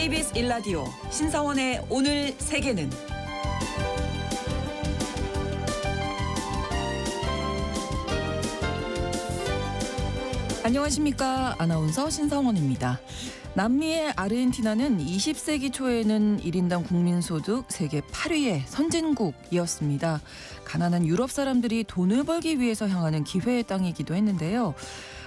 KBS 1라디오 신성원의 오늘 세계는 안녕하십니까. 아나운서 신성원입니다. 남미의 아르헨티나는 20세기 초에는 1인당 국민소득 세계 8위의 선진국이었습니다. 가난한 유럽 사람들이 돈을 벌기 위해서 향하는 기회의 땅이기도 했는데요.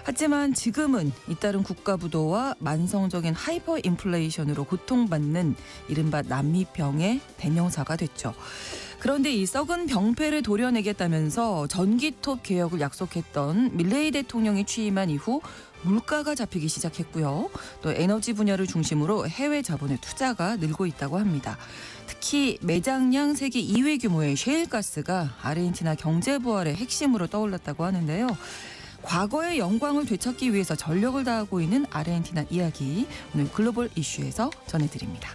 하지만 지금은 잇따른 국가부도와 만성적인 하이퍼 인플레이션으로 고통받는 이른바 남미병의 대명사가 됐죠. 그런데 이 썩은 병폐를 도려내겠다면서 전기톱 개혁을 약속했던 밀레이 대통령이 취임한 이후 물가가 잡히기 시작했고요. 또 에너지 분야를 중심으로 해외 자본의 투자가 늘고 있다고 합니다. 특히 매장량 세계 2위 규모의 셰일가스가 아르헨티나 경제 부활의 핵심으로 떠올랐다고 하는데요. 과거의 영광을 되찾기 위해서 전력을 다하고 있는 아르헨티나 이야기, 오늘 글로벌 이슈에서 전해드립니다.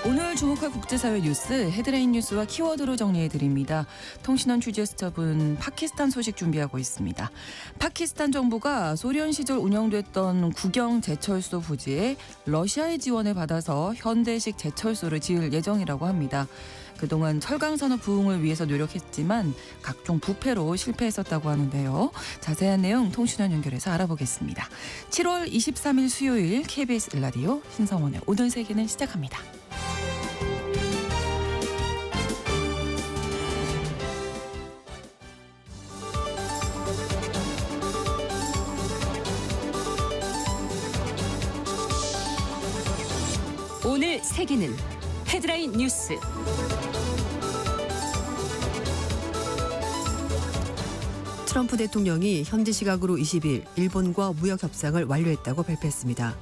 오늘 주목할 국제사회 뉴스 헤드라인 뉴스와 키워드로 정리해드립니다. 통신원 취재수첩은 파키스탄 소식 준비하고 있습니다. 파키스탄 정부가 소련 시절 운영됐던 국영 제철소 부지에 러시아의 지원을 받아서 현대식 제철소를 지을 예정이라고 합니다. 그동안 철강산업 부흥을 위해서 노력했지만 각종 부패로 실패했었다고 하는데요. 자세한 내용 통신원 연결해서 알아보겠습니다. 7월 23일 수요일 KBS 1라디오 신성원의 오늘 세계는 시작합니다. 오늘 세계는 헤드라인 뉴스. 트럼프 대통령이 현지 시각으로 20일 일본과 무역 협상을 완료했다고 발표했습니다.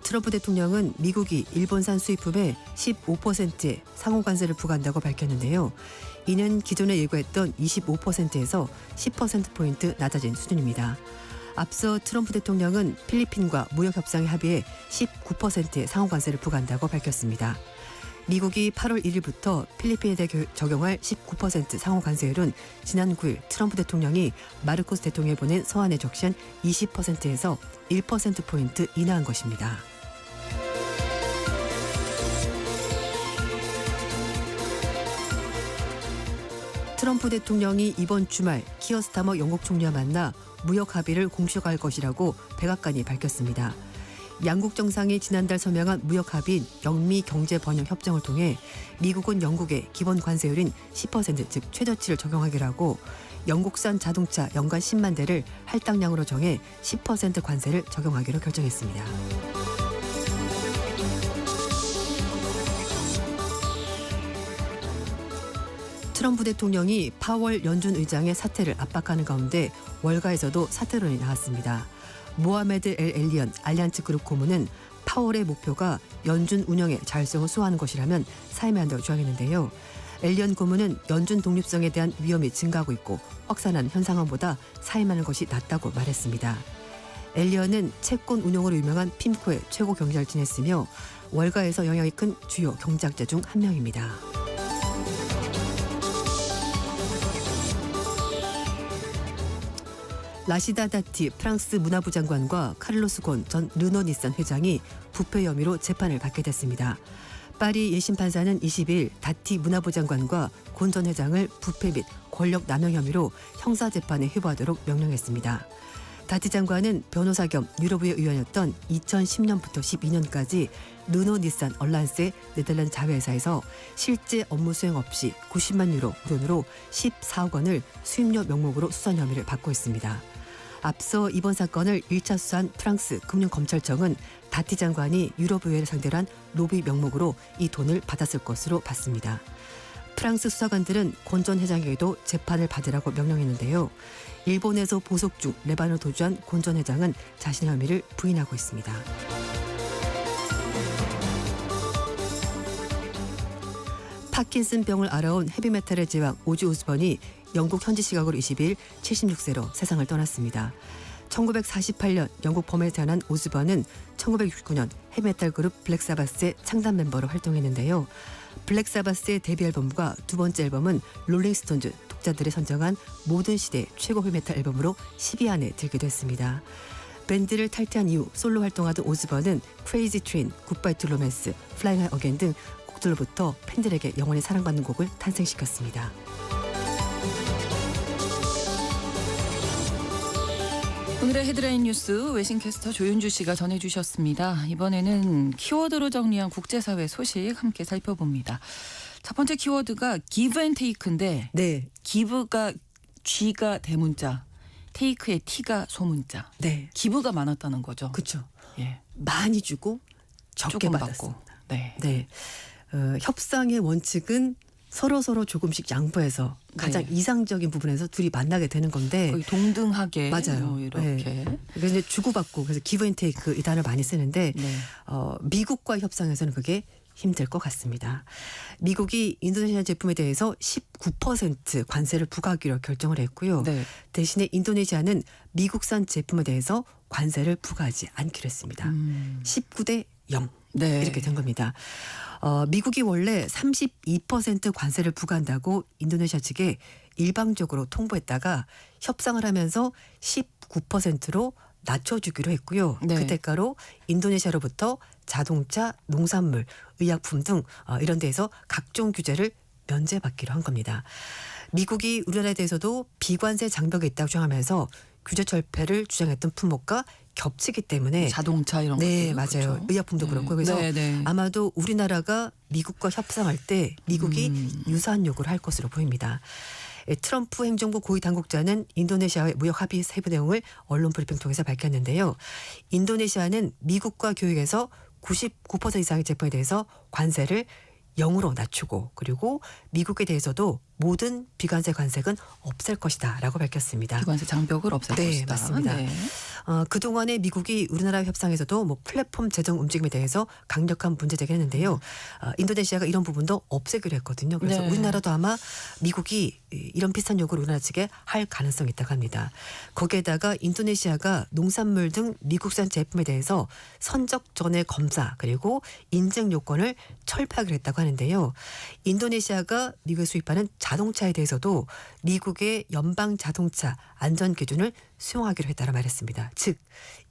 트럼프 대통령은 미국이 일본산 수입품에 15%의 상호 관세를 부과한다고 밝혔는데요. 이는 기존에 예고했던 25%에서 10%포인트 낮아진 수준입니다. 앞서 트럼프 대통령은 필리핀과 무역 협상에 합의해 19%의 상호 관세를 부과한다고 밝혔습니다. 미국이 8월 1일부터 필리핀에 대해 적용할 19% 상호 관세율은 지난 9일 트럼프 대통령이 마르코스 대통령에 보낸 서한에 적시한 20%에서 1%포인트 인하한 것입니다. 트럼프 대통령이 이번 주말 키어 스타머 영국 총리와 만나 무역 합의를 공식화할 것이라고 백악관이 밝혔습니다. 양국 정상이 지난달 서명한 무역 합의인 영미 경제 번영 협정을 통해 미국은 영국에 기본 관세율인 10% 즉 최저치를 적용하기로 하고 영국산 자동차 연간 10만 대를 할당량으로 정해 10% 관세를 적용하기로 결정했습니다. 트럼프 대통령이 파월 연준 의장의 사퇴를 압박하는 가운데 월가에서도 사퇴론이 나왔습니다. 모하메드 엘 엘리언 알리안츠 그룹 고문은 파월의 목표가 연준 운영의 자율성을 수호하는 것이라면 사임해야 한다고 주장했는데요. 엘리언 고문은 연준 독립성에 대한 위험이 증가하고 있고 확산하는 현상화보다 사임하는 것이 낫다고 말했습니다. 엘리언은 채권 운용으로 유명한 핌코의 최고 경제를 지냈으며 월가에서 영향이 큰 주요 경제학자 중 한 명입니다. 라시다 다티 프랑스 문화부 장관과 카를로스 곤 전 르노-닛산 회장이 부패 혐의로 재판을 받게 됐습니다. 파리 1심 판사는 20일 다티 문화부 장관과 곤 전 회장을 부패 및 권력 남용 혐의로 형사재판에 회부하도록 명령했습니다. 다티 장관은 변호사 겸 유럽의회 의원이었던 2010년부터 12년까지 르노-닛산 얼란스의 네덜란드 자회사에서 실제 업무 수행 없이 90만 유로 돈으로 14억 원을 수임료 명목으로 수선 혐의를 받고 있습니다. 앞서 이번 사건을 1차 수사한 프랑스 금융검찰청은 다티 장관이 유럽의회를 상대로 한 로비 명목으로 이 돈을 받았을 것으로 봤습니다. 프랑스 수사관들은 곤 전 회장에게도 재판을 받으라고 명령했는데요. 일본에서 보석 중 레반을 도주한 곤 전 회장은 자신의 혐의를 부인하고 있습니다. 파킨슨병을 앓아온 헤비메탈의 제왕 오지 오스번이 영국 현지 시각으로 20일 76세로 세상을 떠났습니다. 1948년 영국 범에서 태어난 오스번은 1969년 헤비메탈 그룹 블랙사바스의 창단 멤버로 활동했는데요. 블랙사바스의 데뷔 앨범과 두 번째 앨범은 롤링스톤즈 독자들이 선정한 모든 시대 최고 헤비메탈 앨범으로 10위 안에 들기도 했습니다. 밴드를 탈퇴한 이후 솔로 활동하던 오즈번은 크레이지 트윈, 굿바이 투 로맨스, 플라잉 하이 어게인 등 곡들로부터 팬들에게 영원히 사랑받는 곡을 탄생시켰습니다. 오늘의 헤드라인 뉴스 외신캐스터 조윤주 씨가 전해주셨습니다. 이번에는 키워드로 정리한 국제사회 소식 함께 살펴봅니다. 첫 번째 키워드가 give and take인데 네, give가 G가 대문자, take의 T가 소문자. 네, 기부가 많았다는 거죠. 그렇죠. 예, 많이 주고 적게 조금 받았습니다. 받고. 네. 네, 협상의 원칙은 서로 조금씩 양보해서 가장 네. 이상적인 부분에서 둘이 만나게 되는 건데 거의 동등하게 맞아요. 뭐 이렇게. 네. 그래서 이제 주고받고 그래서 give and take 이 단어를 많이 쓰는데 네. 미국과 협상에서는 그게 힘들 것 같습니다. 미국이 인도네시아 제품에 대해서 19% 관세를 부과하기로 결정을 했고요. 네. 대신에 인도네시아는 미국산 제품에 대해서 관세를 부과하지 않기로 했습니다. 19대 0 네. 이렇게 된 겁니다. 미국이 원래 32% 관세를 부과한다고 인도네시아 측에 일방적으로 통보했다가 협상을 하면서 19%로 낮춰주기로 했고요. 네. 그 대가로 인도네시아로부터 자동차, 농산물, 의약품 등 이런 데에서 각종 규제를 면제받기로 한 겁니다. 미국이 우리나라에 대해서도 비관세 장벽이 있다고 주장하면서 규제 철폐를 주장했던 품목과 겹치기 때문에 자동차 이런 네, 것들. 맞아요. 그렇죠? 의약품도 네. 그렇고 그래서 네, 네. 아마도 우리나라가 미국과 협상할 때 미국이 유사한 요구를 할 것으로 보입니다. 트럼프 행정부 고위 당국자는 인도네시아의 무역 합의 세부 내용을 언론 브리핑 통해서 밝혔는데요. 인도네시아는 미국과 교역에서 99% 이상의 제품에 대해서 관세를 0으로 낮추고 그리고 미국에 대해서도 모든 비관세 관세는 없앨 것이다라고 밝혔습니다. 비관세 장벽을 없앨 네, 것이다. 맞습니다. 네. 그동안에 미국이 우리나라 협상에서도 뭐 플랫폼 재정 움직임에 대해서 강력한 문제 제기했는데요. 인도네시아가 이런 부분도 없애기로 했거든요. 그래서 네. 우리나라도 아마 미국이 이런 비슷한 요구를 우리나라 측에 할 가능성이 있다고 합니다. 거기에다가 인도네시아가 농산물 등 미국산 제품에 대해서 선적 전에 검사 그리고 인증 요건을 철폐하기로 했다고 하는데요. 인도네시아가 미국에 수입하는 자동차에 대해서도 미국의 연방 자동차 안전 기준을 수용하기로 했다고 말했습니다. 즉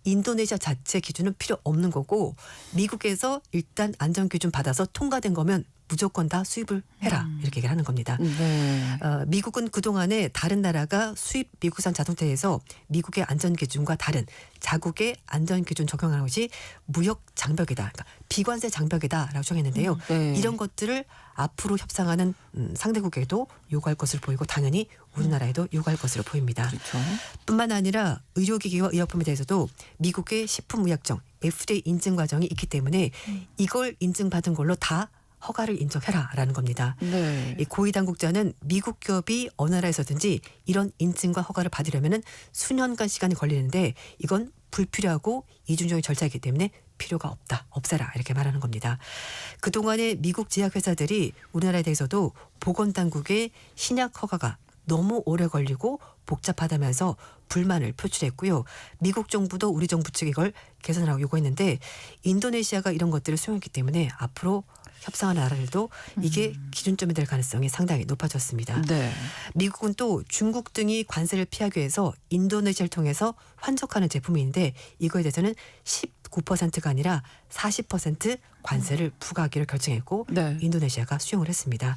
인도네시아 자체 기준은 필요 없는 거고 미국에서 일단 안전 기준 받아서 통과된 거면 무조건 다 수입을 해라 이렇게 얘기를 하는 겁니다. 네. 미국은 그동안에 다른 나라가 수입 미국산 자동차에서 미국의 안전 기준과 다른 자국의 안전 기준 적용하는 것이 무역 장벽이다. 그러니까 비관세 장벽이다라고 정했는데요. 네. 이런 것들을 앞으로 협상하는 상대국에도 요구할 것으로 보이고 당연히 우리나라에도 요구할 것으로 보입니다. 그렇죠. 뿐만 아니라 의료기기와 의약품에 대해서도 미국의 식품의약청 FDA 인증 과정이 있기 때문에 이걸 인증받은 걸로 다 허가를 인정해라라는 겁니다. 네. 이 고위 당국자는 미국 기업이 어느 나라에서든지 이런 인증과 허가를 받으려면은 수년간 시간이 걸리는데 이건 불필요하고 이중적인 절차이기 때문에 필요가 없다. 없애라. 이렇게 말하는 겁니다. 그동안에 미국 제약회사들이 우리나라에 대해서도 보건당국의 신약 허가가 너무 오래 걸리고 복잡하다면서 불만을 표출했고요. 미국 정부도 우리 정부 측 이걸 개선하라고 요구했는데 인도네시아가 이런 것들을 수용했기 때문에 앞으로 협상하는 나라들도 이게 기준점이 될 가능성이 상당히 높아졌습니다. 네. 미국은 또 중국 등이 관세를 피하기 위해서 인도네시아를 통해서 환적하는 제품이 있는데 이거에 대해서는 19%가 아니라 40% 관세를 부과하기로 결정했고 네. 인도네시아가 수용을 했습니다.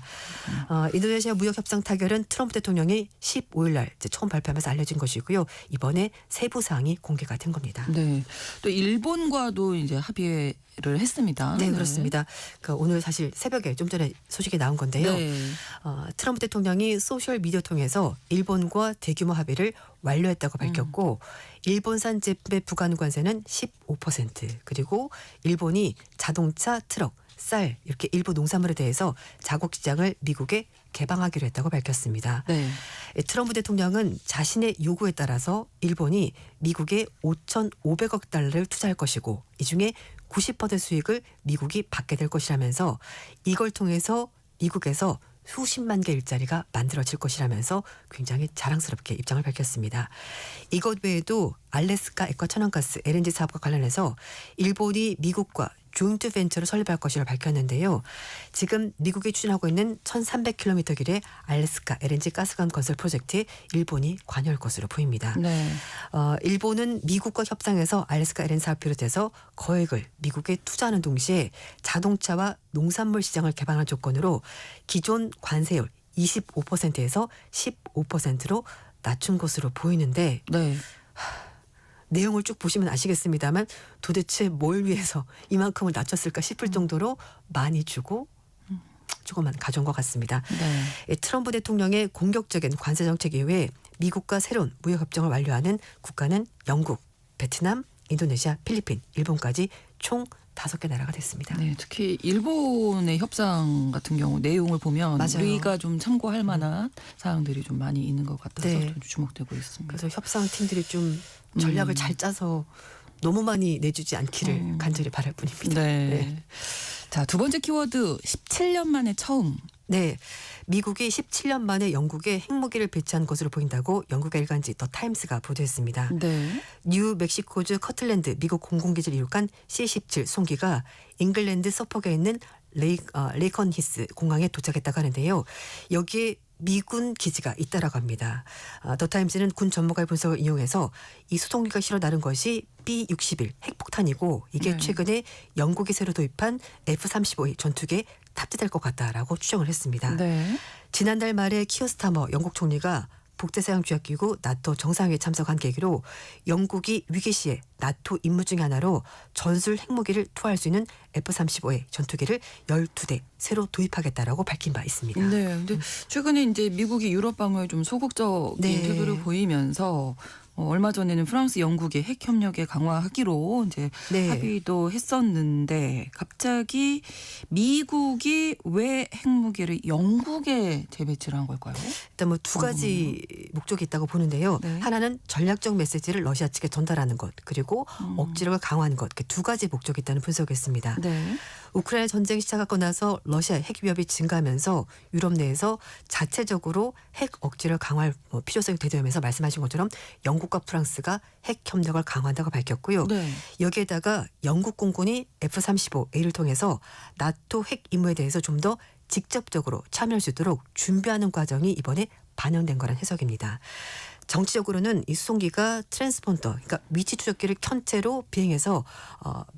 인도네시아 무역협상 타결은 트럼프 대통령이 15일 날 이제 처음 발표하면서 알려진 것이고요. 이번에 세부 사항이 공개가 된 겁니다. 네. 또 일본과도 이제 합의를 했습니다. 네, 그렇습니다. 오늘 사실 새벽에 좀 전에 소식이 나온 건데요. 네. 트럼프 대통령이 소셜 미디어 통해서 일본과 대규모 합의를 완료했다고 밝혔고 일본산 제품의 부과하는 관세는 15% 그리고 일본이 자동차, 트럭, 쌀 이렇게 일부 농산물에 대해서 자국 시장을 미국에 개방하기로 했다고 밝혔습니다. 네. 트럼프 대통령은 자신의 요구에 따라서 일본이 미국에 5,500억 달러를 투자할 것이고 이 중에 90% 수익을 미국이 받게 될 것이라면서 이걸 통해서 미국에서 수십만 개 일자리가 만들어질 것이라면서 굉장히 자랑스럽게 입장을 밝혔습니다. 이것 외에도 알래스카 액화 천연가스 LNG 사업과 관련해서 일본이 미국과 조인트 벤처를 설립할 것이라고 밝혔는데요. 지금 미국이 추진하고 있는 1,300km 길의 알래스카 LNG 가스관 건설 프로젝트에 일본이 관여할 것으로 보입니다. 네. 일본은 미국과 협상해서 알래스카 LNG 사업 비롯해서 거액을 미국에 투자하는 동시에 자동차와 농산물 시장을 개방하는 조건으로 기존 관세율 25%에서 15%로 낮춘 것으로 보이는데 네. 내용을 쭉 보시면 아시겠습니다만 도대체 뭘 위해서 이만큼을 낮췄을까 싶을 정도로 많이 주고 조금만 가져온 것 같습니다. 네. 트럼프 대통령의 공격적인 관세 정책 이후에 미국과 새로운 무역 협정을 완료하는 국가는 영국, 베트남, 인도네시아, 필리핀, 일본까지 총 5개 나라가 됐습니다. 네, 특히 일본의 협상 같은 경우 내용을 보면 맞아요. 우리가 좀 참고할 만한 사항들이 좀 많이 있는 것 같아서 네. 좀 주목되고 있습니다. 그래서 협상 팀들이 좀 전략을 잘 짜서 너무 많이 내주지 않기를 간절히 바랄 뿐입니다. 네. 자, 두 번째 키워드 17년 만에 처음. 네, 미국이 17년 만에 영국에 핵무기를 배치한 것으로 보인다고 영국의 일간지 더 타임스가 보도했습니다. 네. 뉴멕시코주 커틀랜드 미국 공군기지를 이룩한 C-17 송기가 잉글랜드 서폭에 있는 레이컨 히스 공항에 도착했다고 하는데요. 여기에 미군 기지가 있다라고 합니다. 더 타임스는 군 전문가의 분석을 인용해서 이 수송기가 실어 나른 것이 B-61 핵폭탄이고 이게 네. 최근에 영국이 새로 도입한 F-35의 전투기에 탑재될 것 같다라고 추정을 했습니다. 네. 지난달 말에 키어 스타머 영국 총리가 북대서양조약기구 나토 정상회의에 참석한 계기로 영국이 위기 시에 나토 임무 중의 하나로 전술 핵무기를 투하할 수 있는 F-35의 전투기를 12대 새로 도입하겠다라고 밝힌 바 있습니다. 네. 근데 최근에 이제 미국이 유럽 방어에 좀 소극적인 네. 태도를 보이면서 얼마 전에는 프랑스, 영국의 핵 협력에 강화하기로 이제 네. 합의도 했었는데 갑자기 미국이 왜 핵무기를 영국에 재배치를 한 걸까요? 일단 뭐 두 가지 목적이 있다고 보는데요. 네. 하나는 전략적 메시지를 러시아 측에 전달하는 것, 그리고 억지력을 강화하는 것, 이렇게 두 가지 목적이 있다는 분석이었습니다. 네. 우크라이나 전쟁이 시작하고 나서 러시아 핵 위협이 증가하면서 유럽 내에서 자체적으로 핵 억지를 강화할 필요성이 대두하면서 말씀하신 것처럼 영국과 프랑스가 핵 협력을 강화한다고 밝혔고요. 네. 여기에다가 영국 공군이 F-35A를 통해서 나토 핵 임무에 대해서 좀 더 직접적으로 참여할 수 있도록 준비하는 과정이 이번에 반영된 거란 해석입니다. 정치적으로는 이 수송기가 트랜스폰더, 그러니까 위치 추적기를 켠 채로 비행해서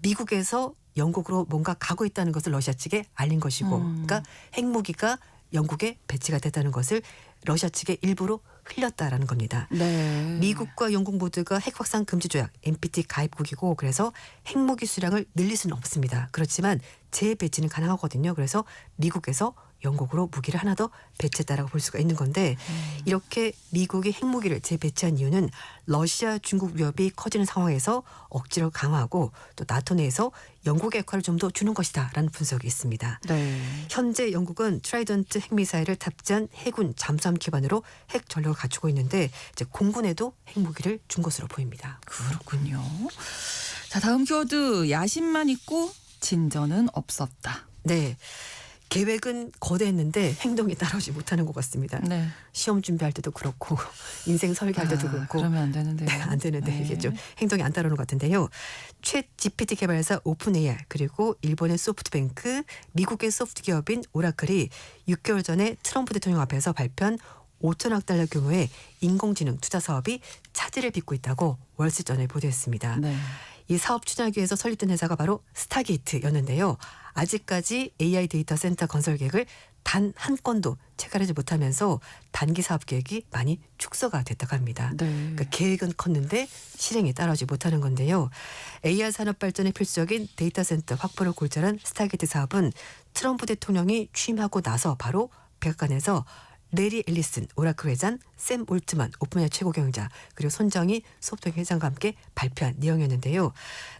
미국에서 영국으로 뭔가 가고 있다는 것을 러시아 측에 알린 것이고, 그러니까 핵무기가 영국에 배치가 됐다는 것을 러시아 측에 일부러 흘렸다라는 겁니다. 네. 미국과 영국 모두가 핵 확산 금지 조약 NPT 가입국이고 그래서 핵무기 수량을 늘릴 수는 없습니다. 그렇지만 재배치는 가능하거든요. 그래서 미국에서 영국으로 무기를 하나 더 배치했다라고 볼 수가 있는 건데 이렇게 미국이 핵무기를 재배치한 이유는 러시아 중국 위협이 커지는 상황에서 억지로 강화하고 또 나토 내에서 영국의 역할을 좀 더 주는 것이다라는 분석이 있습니다. 네. 현재 영국은 트라이던트 핵미사일을 탑재한 해군 잠수함 기반으로 핵 전력을 갖추고 있는데 이제 공군에도 핵무기를 준 것으로 보입니다. 그렇군요. 자, 다음 키워드 야심만 있고 진전은 없었다. 네. 계획은 거대했는데 행동이 따라오지 못하는 것 같습니다. 네. 시험 준비할 때도 그렇고 인생 설계할 때도 그렇고 그러면 안 되는데요. 안 되는데 네. 이게 좀 행동이 안 따르는 것 같은데요. 챗 GPT 개발사 오픈 AI 그리고 일본의 소프트뱅크, 미국의 소프트 기업인 오라클이 6개월 전에 트럼프 대통령 앞에서 발표한 5천억 달러 규모의 인공지능 투자 사업이 차질을 빚고 있다고 월스트리트저널이 보도했습니다. 네. 이 사업 추진하기 위해서 설립된 회사가 바로 스타게이트였는데요. 아직까지 AI 데이터 센터 건설 계획을 단 한 건도 체결하지 못하면서 단기 사업 계획이 많이 축소가 됐다고 합니다. 네. 그러니까 계획은 컸는데 실행이 따라오지 못하는 건데요. AI 산업 발전에 필수적인 데이터 센터 확보를 골자한 스타게이트 사업은 트럼프 대통령이 취임하고 나서 바로 백악관에서 레리 앨리슨 오라클 회장, 샘 올트만 오픈웨어 최고 경영자 그리고 손정희 소프트뱅크 회장과 함께 발표한 내용이었는데요.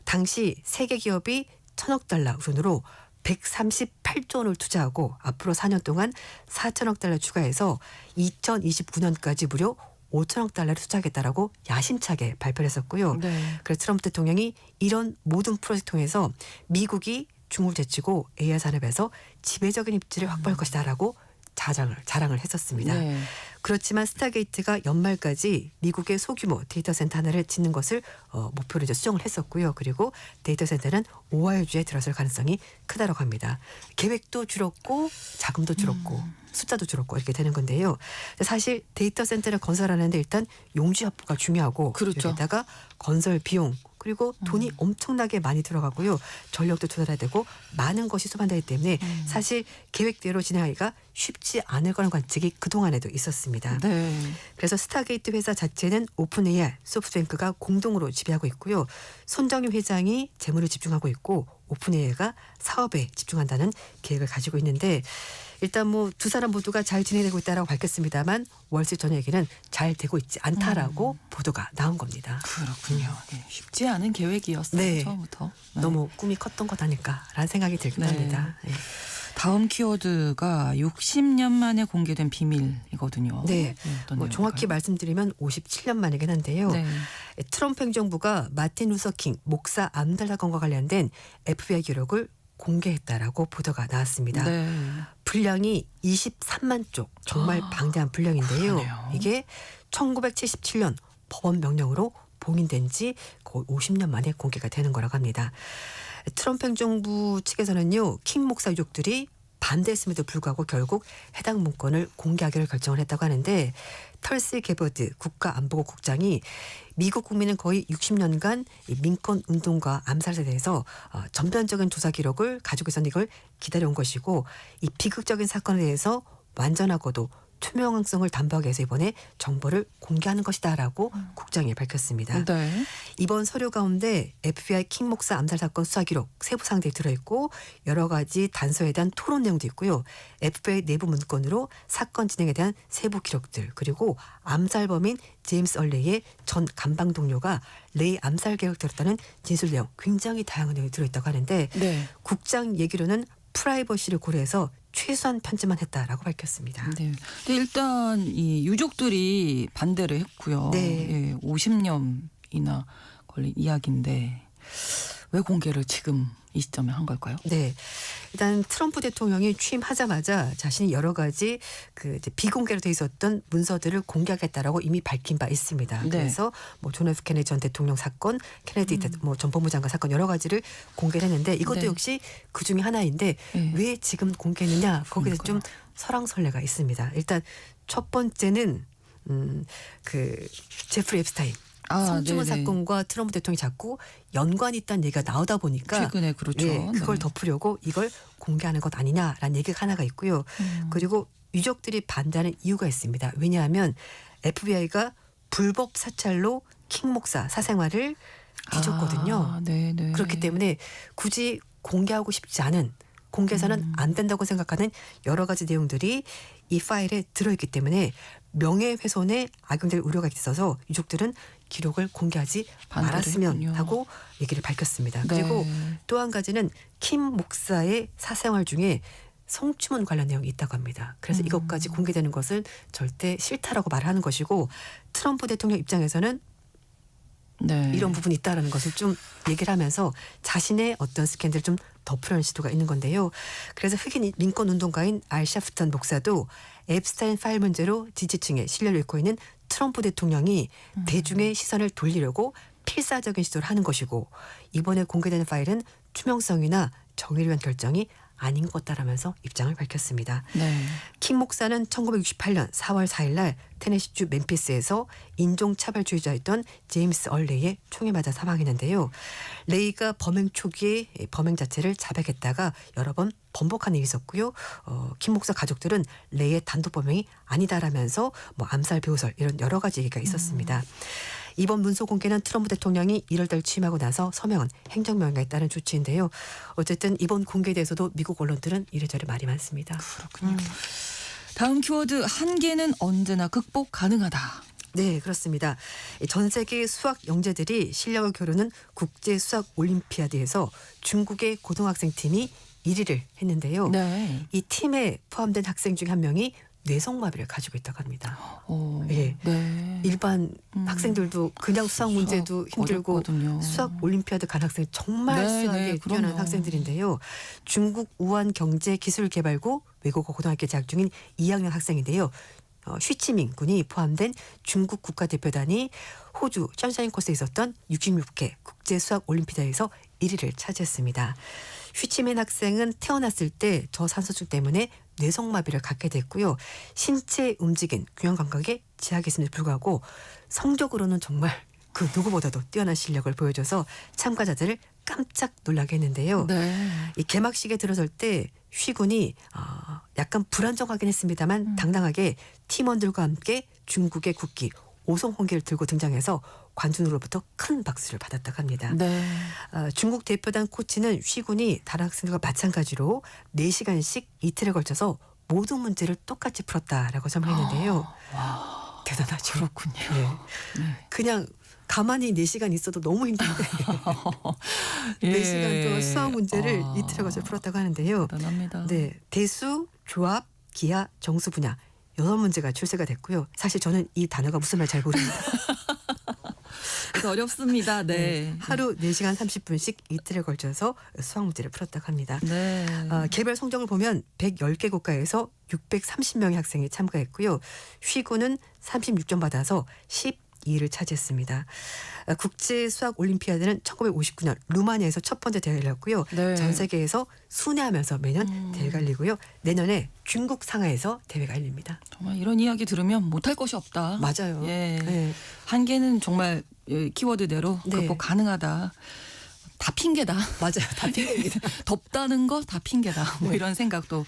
당시 세계 기업이 1,000억 달러 우선으로 138조 원을 투자하고 앞으로 4년 동안 4천억 달러 추가해서 2029년까지 무려 5천억 달러를 투자하겠다라고 야심차게 발표를 했었고요. 네. 그래서 트럼프 대통령이 이런 모든 프로젝트 통해서 미국이 중국을 제치고 AI 산업에서 지배적인 입지를 확보할 것이다라고 자랑을 했었습니다. 네. 그렇지만 스타게이트가 연말까지 미국의 소규모 데이터 센터 하나를 짓는 것을 목표로 이제 수정을 했었고요. 그리고 데이터 센터는 오하이오주에 들어설 가능성이 크다고 합니다. 계획도 줄었고 자금도 줄었고 숫자도 줄었고 이렇게 되는 건데요. 사실 데이터 센터를 건설하는데 일단 용지 확보가 중요하고 그렇죠. 여기다가 건설 비용 그리고 돈이 엄청나게 많이 들어가고요. 전력도 투자해야 되고 많은 것이 소반되기 때문에 사실 계획대로 진행하기가 쉽지 않을 거라는 관측이 그동안에도 있었습니다. 네. 그래서 스타게이트 회사 자체는 오픈 AI, 소프트뱅크가 공동으로 지배하고 있고요. 손정유 회장이 재무를 집중하고 있고 오픈 AI가 사업에 집중한다는 계획을 가지고 있는데 일단 뭐 두 사람 모두가 잘 진행되고 있다라고 밝혔습니다만 월스트리트에게는 잘 되고 있지 않다라고 보도가 나온 겁니다. 그렇군요. 예, 쉽지 않은 계획이었어요. 네. 처음부터. 네. 너무 꿈이 컸던 것 아닐까라는 생각이 들긴 네. 합니다. 네. 다음 키워드가 60년 만에 공개된 비밀이거든요. 네. 어떤 뭐 정확히 내용일까요? 말씀드리면 57년 만이긴 한데요. 네. 트럼프 행정부가 마틴 루서킹 목사 암살 사건과 관련된 FBI 기록을 공개했다라고 보도가 나왔습니다. 네. 분량이 23만 쪽, 정말 방대한 분량인데요. 그러네요. 이게 1977년 법원 명령으로 봉인된 지 거의 50년 만에 공개가 되는 거라고 합니다. 트럼프 행정부 측에서는요. 킹 목사 유족들이 반대했음에도 불구하고 결국 해당 문건을 공개하기로 결정을 했다고 하는데 털시 게버드 국가안보국 국장이 미국 국민은 거의 60년간 이 민권 운동과 암살에 대해서 전면적인 조사 기록을 가지고 있었는데 이걸 기다려온 것이고 이 비극적인 사건에 대해서 완전하고도 투명성을 담보하기 위해서 이번에 정보를 공개하는 것이다라고 국장이 밝혔습니다. 네. 이번 서류 가운데 FBI 킹 목사 암살 사건 수사 기록 세부 사항들이 들어있고 여러 가지 단서에 대한 토론 내용도 있고요. FBI 내부 문건으로 사건 진행에 대한 세부 기록들 그리고 암살범인 제임스 얼레이의 전 감방 동료가 레이 암살 계획을 들었다는 진술 내용 굉장히 다양한 내용이 들어있다고 하는데 네. 국장 얘기로는 프라이버시를 고려해서 최소한 편집만 했다라고 밝혔습니다. 네. 근데 일단 이 유족들이 반대를 했고요. 네. 예, 50년이나 걸린 이야기인데 왜 공개를 지금 이 시점에 한 걸까요? 네, 일단 트럼프 대통령이 취임하자마자 자신이 여러 가지 그 이제 비공개로 돼 있었던 문서들을 공개하겠다라고 이미 밝힌 바 있습니다. 네. 그래서 뭐 존 F 케네디 전 대통령 사건, 케네디 뭐 전 법무부 장관 사건 여러 가지를 공개했는데 이것도 네. 역시 그 중에 하나인데 네. 왜 지금 공개했느냐 거기서 좀 그러니까요. 설왕설래가 있습니다. 일단 첫 번째는 그 제프리 앱스타인. 성추문 네네. 사건과 트럼프 대통령이 자꾸 연관이 있다는 얘기가 나오다 보니까 최근에 그렇죠. 예, 그걸 네. 덮으려고 이걸 공개하는 것 아니냐라는 얘기가 하나가 있고요. 그리고 유족들이 반대하는 이유가 있습니다. 왜냐하면 FBI가 불법 사찰로 킹 목사 사생활을 뒤졌거든요. 네네. 그렇기 때문에 굳이 공개하고 싶지 않은 공개해서는 안 된다고 생각하는 여러 가지 내용들이 이 파일에 들어있기 때문에 명예훼손에 악용될 우려가 있어서 유족들은 기록을 공개하지 반대를 말았으면 했군요. 하고 얘기를 밝혔습니다. 네. 그리고 또 한 가지는 킴 목사의 사생활 중에 성추문 관련 내용이 있다고 합니다. 그래서 이것까지 공개되는 것은 절대 싫다라고 말하는 것이고 트럼프 대통령 입장에서는 네. 이런 부분이 있다라는 것을 좀 얘기를 하면서 자신의 어떤 스캔들을 좀 덮으려는 시도가 있는 건데요. 그래서 흑인 민권 운동가인 알 샤프턴 목사도 앱스타인 파일 문제로 지지층에 신뢰를 잃고 있는 트럼프 대통령이 대중의 시선을 돌리려고 필사적인 시도를 하는 것이고 이번에 공개되는 파일은 투명성이나 정의를 위한 결정이 아닌 것 같다라면서 입장을 밝혔습니다. 네. 킹 목사는 1968년 4월 4일 날 테네시주 멤피스에서 인종차별주의자였던 제임스 얼레이의 총에 맞아 사망했는데요. 레이가 범행 초기에 범행 자체를 자백했다가 여러 번 번복한 일이 있었고요. 킹 목사 가족들은 레이의 단독 범행이 아니다라면서 뭐 암살 배우설 이런 여러 가지 얘기가 있었습니다. 이번 문서 공개는 트럼프 대통령이 1월달 취임하고 나서 서명한 행정명령에 따른 조치인데요. 어쨌든 이번 공개에 대해서도 미국 언론들은 이래저래 말이 많습니다. 그렇군요. 다음 키워드 한계는 언제나 극복 가능하다. 네, 그렇습니다. 전 세계 수학 영재들이 실력을 겨루는 국제 수학 올림피아드에서 중국의 고등학생 팀이 1위를 했는데요. 네. 이 팀에 포함된 학생 중 한 명이 뇌성마비를 가지고 있다고 합니다. 예. 네. 일반 학생들도 그냥 수학 문제도 힘들고 어렵거든요. 수학 올림피아드 간 학생 정말 네, 수학에 네, 뛰어난 그럼요. 학생들인데요. 중국 우한 경제기술개발고 외국어 고등학교 재학 중인 2학년 학생인데요. 쉬치밍 군이 포함된 중국 국가대표단이 호주 션샤인 코스에 있었던 66회 국제수학올림피아드에서 1위를 차지했습니다. 쉬치민 학생은 태어났을 때 저산소증 때문에 뇌성마비를 갖게 됐고요. 신체 움직임, 균형 감각에 제약이 있음에도 불구하고 성적으로는 정말 그 누구보다도 뛰어난 실력을 보여줘서 참가자들을 깜짝 놀라게 했는데요. 네. 이 개막식에 들어설 때 쉬군이 약간 불안정하긴 했습니다만 당당하게 팀원들과 함께 중국의 국기 오송홍기를 들고 등장해서 관중으로부터 큰 박수를 받았다고 합니다. 네. 중국 대표단 코치는 쉬군이 다른 학생들과 마찬가지로 4시간씩 이틀에 걸쳐서 모든 문제를 똑같이 풀었다라고 설명했는데요. 대단하죠. 그렇군요. 네. 그냥 가만히 4시간 있어도 너무 힘든데 예. 4시간 동안 수학 문제를 이틀에 걸쳐 풀었다고 하는데요. 대단합니다. 네, 대수, 조합, 기하, 정수 분야 6문제가 출제가 됐고요. 사실 저는 이 단어가 무슨 말 잘 모릅니다. 그래서 어렵습니다. 네. 하루 4시간 30분씩 이틀에 걸쳐서 수학 문제를 풀었다고 합니다. 네. 개별 성적을 보면 110개 국가에서 630명의 학생이 참가했고요. 쉬군은 36점 받아서 12위를 차지했습니다. 국제 수학 올림피아드는 1959년 루마니아에서 첫 번째 대회를 열었고요. 네. 전 세계에서 순회하면서 매년 대회가 열리고요. 내년에 중국 상하이에서 대회가 열립니다. 정말 이런 이야기 들으면 못할 것이 없다. 맞아요. 예. 네. 한계는 정말 키워드대로 네. 극복 가능하다. 다 핑계다. 맞아요. 다 핑계입니다. 덥다는 거 다 핑계다. 뭐 네. 이런 생각도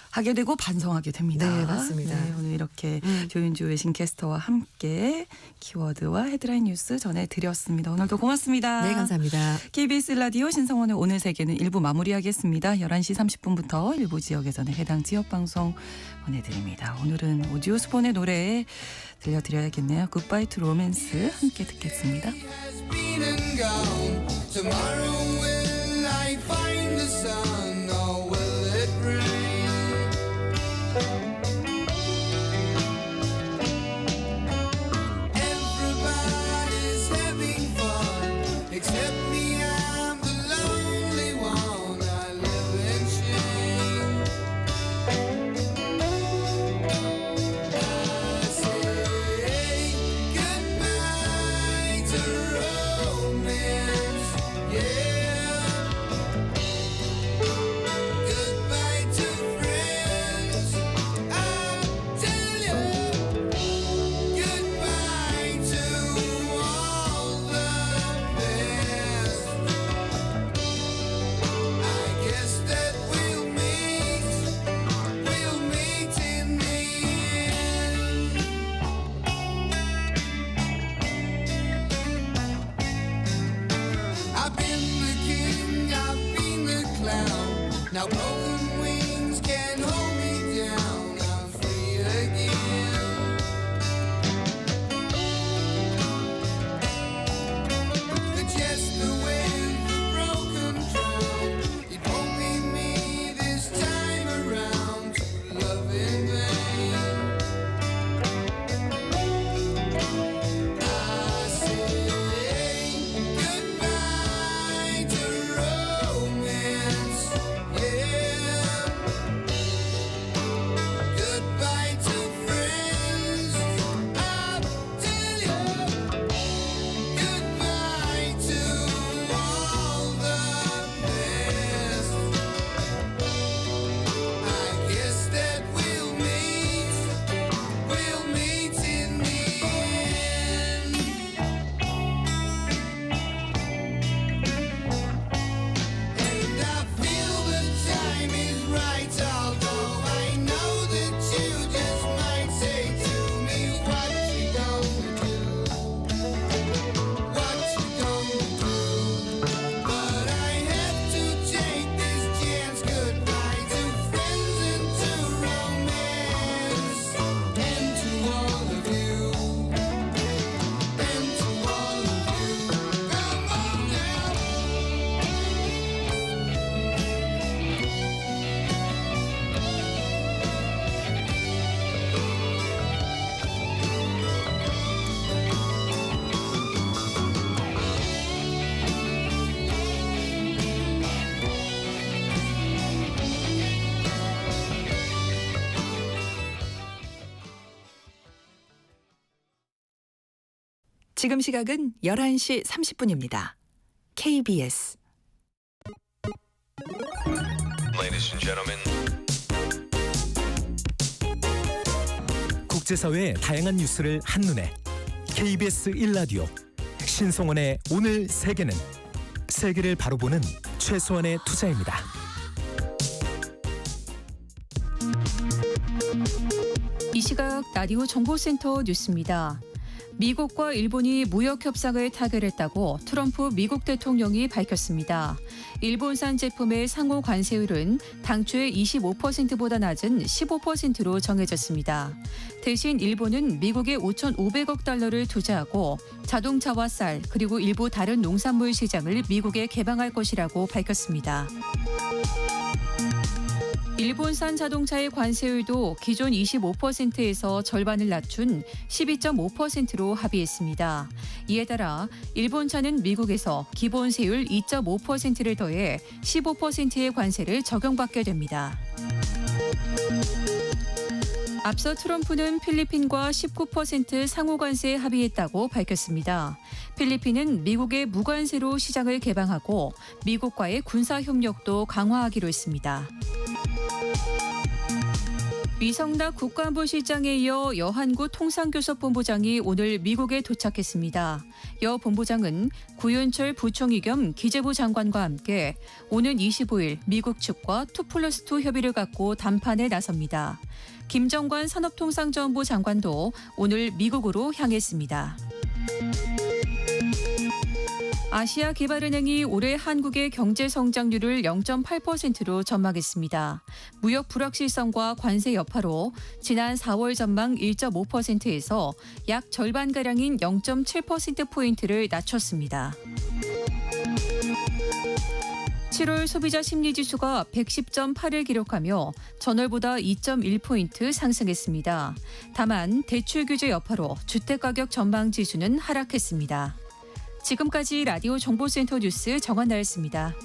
하게 되고 반성하게 됩니다. 네, 맞습니다. 네, 오늘 이렇게 조윤주 외신캐스터와 함께 키워드와 헤드라인 뉴스 전해드렸습니다. 오늘도 고맙습니다. 네, 감사합니다. KBS 라디오 신성원의 오늘 세계는 1부 마무리하겠습니다. 11시 30분부터 일부 지역에서는 해당 지역 방송 보내드립니다. 오늘은 오디오 스폰의 노래 들려드려야겠네요. 굿바이 투 로맨스 함께 듣겠습니다. has been and gone. Tomorrow will I find the sun or will it rain? Everybody's having fun except me. I'm the lonely one. I live in shame. I say goodbye to romance, yeah. Goodbye to friends. I tell you, goodbye to all the best. I guess that we'll meet in the end. I've been the king, I've been the clown. Now broken wings can't hold me down. I'm free again. The jester with the broken crown. It won't be me this time around to love in vain. I say goodbye to romance, yeah. 지금 시각은 11시 30분입니다. KBS Ladies and gentlemen. 국제사회의 다양한 뉴스를 한눈에 KBS 1라디오 신성원의 오늘 세계는 세계를 바로 보는 최소한의 투자입니다. 이 시각 라디오 정보센터 뉴스입니다. 미국과 일본이 무역 협상을 타결했다고 트럼프 미국 대통령이 밝혔습니다. 일본산 제품의 상호 관세율은 당초의 25%보다 낮은 15%로 정해졌습니다. 대신 일본은 미국에 5,500억 달러를 투자하고 자동차와 쌀 그리고 일부 다른 농산물 시장을 미국에 개방할 것이라고 밝혔습니다. 일본산 자동차의 관세율도 기존 25%에서 절반을 낮춘 12.5%로 합의했습니다. 이에 따라 일본차는 미국에서 기본세율 2.5%를 더해 15%의 관세를 적용받게 됩니다. 앞서 트럼프는 필리핀과 19% 상호관세에 합의했다고 밝혔습니다. 필리핀은 미국의 무관세로 시장을 개방하고 미국과의 군사협력도 강화하기로 했습니다. 위성락 국가안보실장에 이어 여한구 통상교섭본부장이 오늘 미국에 도착했습니다. 여 본부장은 구윤철 부총리 겸 기재부 장관과 함께 오는 25일 미국 측과 2+2 협의를 갖고談판에 나섭니다. 김정관 산업통상자원부 장관도 오늘 미국으로 향했습니다. 아시아개발은행이 올해 한국의 경제 성장률을 0.8%로 전망했습니다. 무역 불확실성과 관세 여파로 지난 4월 전망 1.5%에서 약 절반가량인 0.7%포인트를 낮췄습니다. 7월 소비자 심리지수가 110.8을 기록하며 전월보다 2.1포인트 상승했습니다. 다만 대출 규제 여파로 주택가격 전망 지수는 하락했습니다. 지금까지 라디오 정보센터 뉴스 정한나였습니다.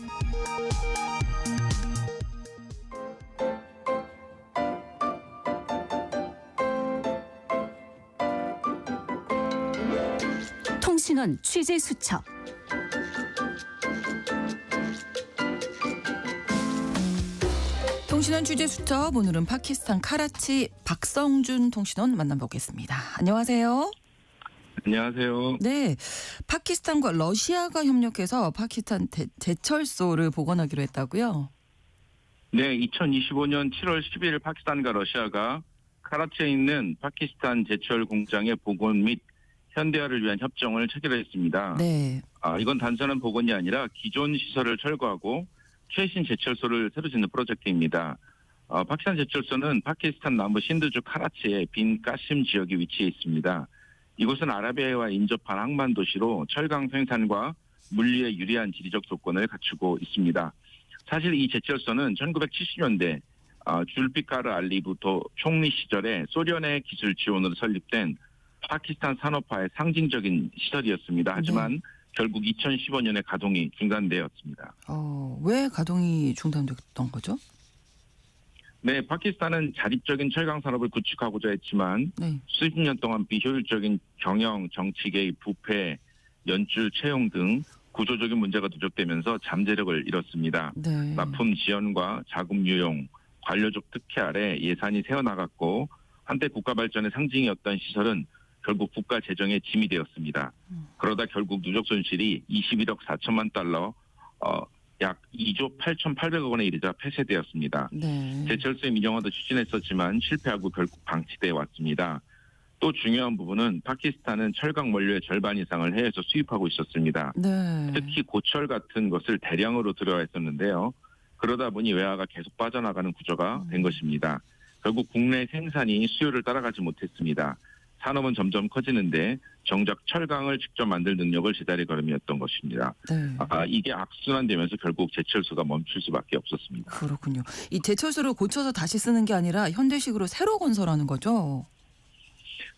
통신원 취재 수첩. 통신원 취재 수첩 오늘은 파키스탄 카라치 박성준 통신원 만나보겠습니다. 안녕하세요. 안녕하세요. 네, 파키스탄과 러시아가 협력해서 파키스탄 제철소를 복원하기로 했다고요? 네, 2025년 7월 10일 파키스탄과 러시아가 카라치에 있는 파키스탄 제철 공장의 복원 및 현대화를 위한 협정을 체결했습니다. 네. 이건 단순한 복원이 아니라 기존 시설을 철거하고 최신 제철소를 새로 짓는 프로젝트입니다. 파키스탄 제철소는 파키스탄 남부 신드주 카라치의 빈 까심 지역에 위치해 있습니다. 이곳은 아라비아해와 인접한 항만 도시로 철강 생산과 물리에 유리한 지리적 조건을 갖추고 있습니다. 사실 이 제철소는 1970년대 줄피카르 알리 부토 총리 시절에 소련의 기술 지원으로 설립된 파키스탄 산업화의 상징적인 시설이었습니다. 하지만 결국 2015년에 가동이 중단되었습니다. 왜 가동이 중단됐던 거죠? 네, 파키스탄은 자립적인 철강 산업을 구축하고자 했지만 수십 년 동안 비효율적인 경영, 정치 개입, 부패, 연줄 채용 등 구조적인 문제가 누적되면서 잠재력을 잃었습니다. 네. 납품 지연과 자금 유용, 관료적 특혜 아래 예산이 새어나갔고 한때 국가 발전의 상징이었던 시설은 결국 국가 재정의 짐이 되었습니다. 그러다 결국 누적 손실이 21억 4천만 달러, 약 2조 8,800억 원에 이르자 폐쇄되었습니다. 네. 제철소의 민영화도 추진했었지만 실패하고 결국 방치돼 왔습니다. 또 중요한 부분은 파키스탄은 철강 원료의 절반 이상을 해외에서 수입하고 있었습니다. 네. 특히 고철 같은 것을 대량으로 들여왔었는데요. 그러다 보니 외화가 계속 빠져나가는 구조가 된 것입니다. 결국 국내 생산이 수요를 따라가지 못했습니다. 산업은 점점 커지는데 정작 철강을 직접 만들 능력을 제자리 걸음이었던 것입니다. 네. 이게 악순환되면서 결국 제철소가 멈출 수밖에 없었습니다. 그렇군요. 이 제철소를 고쳐서 다시 쓰는 게 아니라 현대식으로 새로 건설하는 거죠?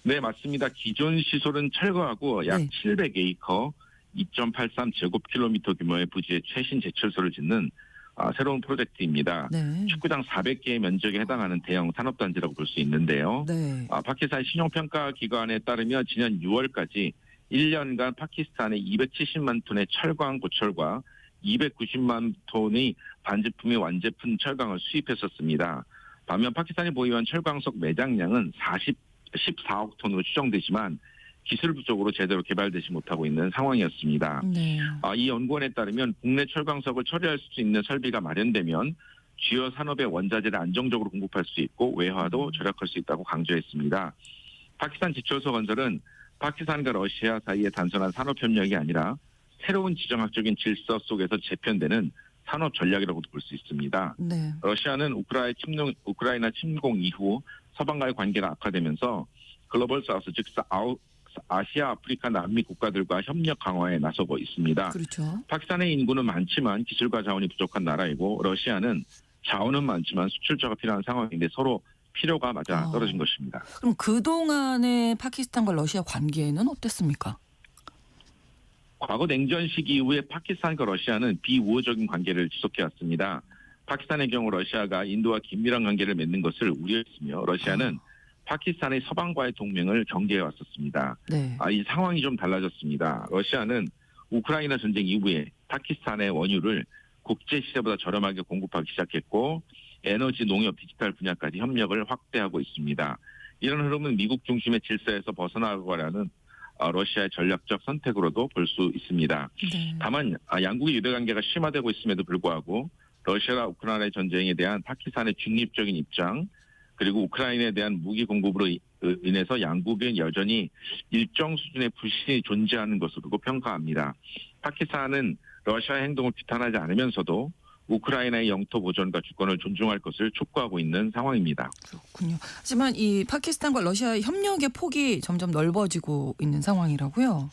네, 맞습니다. 기존 시설은 철거하고 약 700에이커 2.83 제곱킬로미터 규모의 부지에 최신 제철소를 짓는 새로운 프로젝트입니다. 네. 축구장 400개의 면적에 해당하는 대형 산업단지라고 볼 수 있는데요. 네. 파키스탄 신용평가 기관에 따르면 지난 6월까지 1년간 파키스탄에 270만 톤의 철광 고철과 290만 톤의 반제품의 완제품 철강을 수입했었습니다. 반면 파키스탄이 보유한 철광석 매장량은 14억 톤으로 추정되지만 기술 부족으로 제대로 개발되지 못하고 있는 상황이었습니다. 네. 이 연구원에 따르면 국내 철광석을 처리할 수 있는 설비가 마련되면 주요 산업의 원자재를 안정적으로 공급할 수 있고 외화도 절약할 수 있다고 강조했습니다. 파키스탄 제철소 건설은 파키스탄과 러시아 사이의 단순한 산업 협력이 아니라 새로운 지정학적인 질서 속에서 재편되는 산업 전략이라고도 볼 수 있습니다. 네. 러시아는 우크라이나 침공 이후 서방과의 관계가 악화되면서 글로벌 사우스 즉 아시아, 아프리카, 남미 국가들과 협력 강화에 나서고 있습니다. 그렇죠. 파키스탄의 인구는 많지만 기술과 자원이 부족한 나라이고 러시아는 자원은 많지만 수출처가 필요한 상황인데 서로 필요가 맞아 떨어진 것입니다. 그럼 그동안의 파키스탄과 러시아 관계는 어땠습니까? 과거 냉전 시기 이후에 파키스탄과 러시아는 비우호적인 관계를 지속해왔습니다. 파키스탄의 경우 러시아가 인도와 긴밀한 관계를 맺는 것을 우려했으며 러시아는 파키스탄의 서방과의 동맹을 경계해왔었습니다. 네. 이 상황이 좀 달라졌습니다. 러시아는 우크라이나 전쟁 이후에 파키스탄의 원유를 국제 시세보다 저렴하게 공급하기 시작했고 에너지, 농협, 디지털 분야까지 협력을 확대하고 있습니다. 이런 흐름은 미국 중심의 질서에서 벗어나가려는 러시아의 전략적 선택으로도 볼 수 있습니다. 네. 다만 양국의 유대관계가 심화되고 있음에도 불구하고 러시아와 우크라이나의 전쟁에 대한 파키스탄의 중립적인 입장 그리고 우크라이나에 대한 무기 공급으로 인해서 양국은 여전히 일정 수준의 불신이 존재하는 것으로 평가합니다. 파키스탄은 러시아의 행동을 비판하지 않으면서도 우크라이나의 영토 보존과 주권을 존중할 것을 촉구하고 있는 상황입니다. 그렇군요. 하지만 이 파키스탄과 러시아의 협력의 폭이 점점 넓어지고 있는 상황이라고요?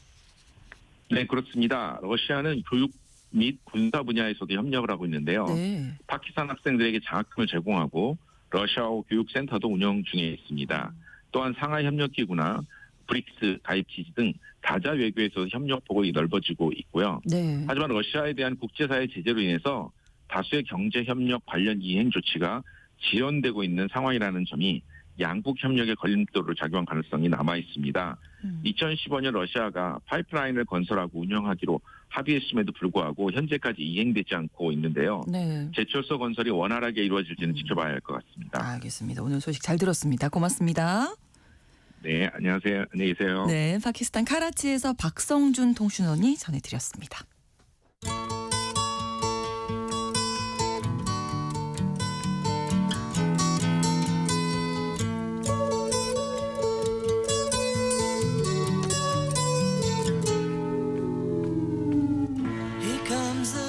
네, 그렇습니다. 러시아는 교육 및 군사 분야에서도 협력을 하고 있는데요. 네. 파키스탄 학생들에게 장학금을 제공하고 러시아어 교육센터도 운영 중에 있습니다. 또한 상하이 협력기구나 브릭스 가입 지지 등 다자 외교에서 협력폭이 넓어지고 있고요. 네. 하지만 러시아에 대한 국제사회 제재로 인해서 다수의 경제협력 관련 이행 조치가 지연되고 있는 상황이라는 점이 양국 협력의 걸림돌로 작용한 가능성이 남아 있습니다. 2015년 러시아가 파이프라인을 건설하고 운영하기로 합의했음에도 불구하고 현재까지 이행되지 않고 있는데요. 네. 제철소 건설이 원활하게 이루어질지는 지켜봐야 할 것 같습니다. 알겠습니다. 오늘 소식 잘 들었습니다. 고맙습니다. 네, 안녕하세요. 안녕히 계세요. 네, 파키스탄 카라치에서 박성준 통신원이 전해드렸습니다.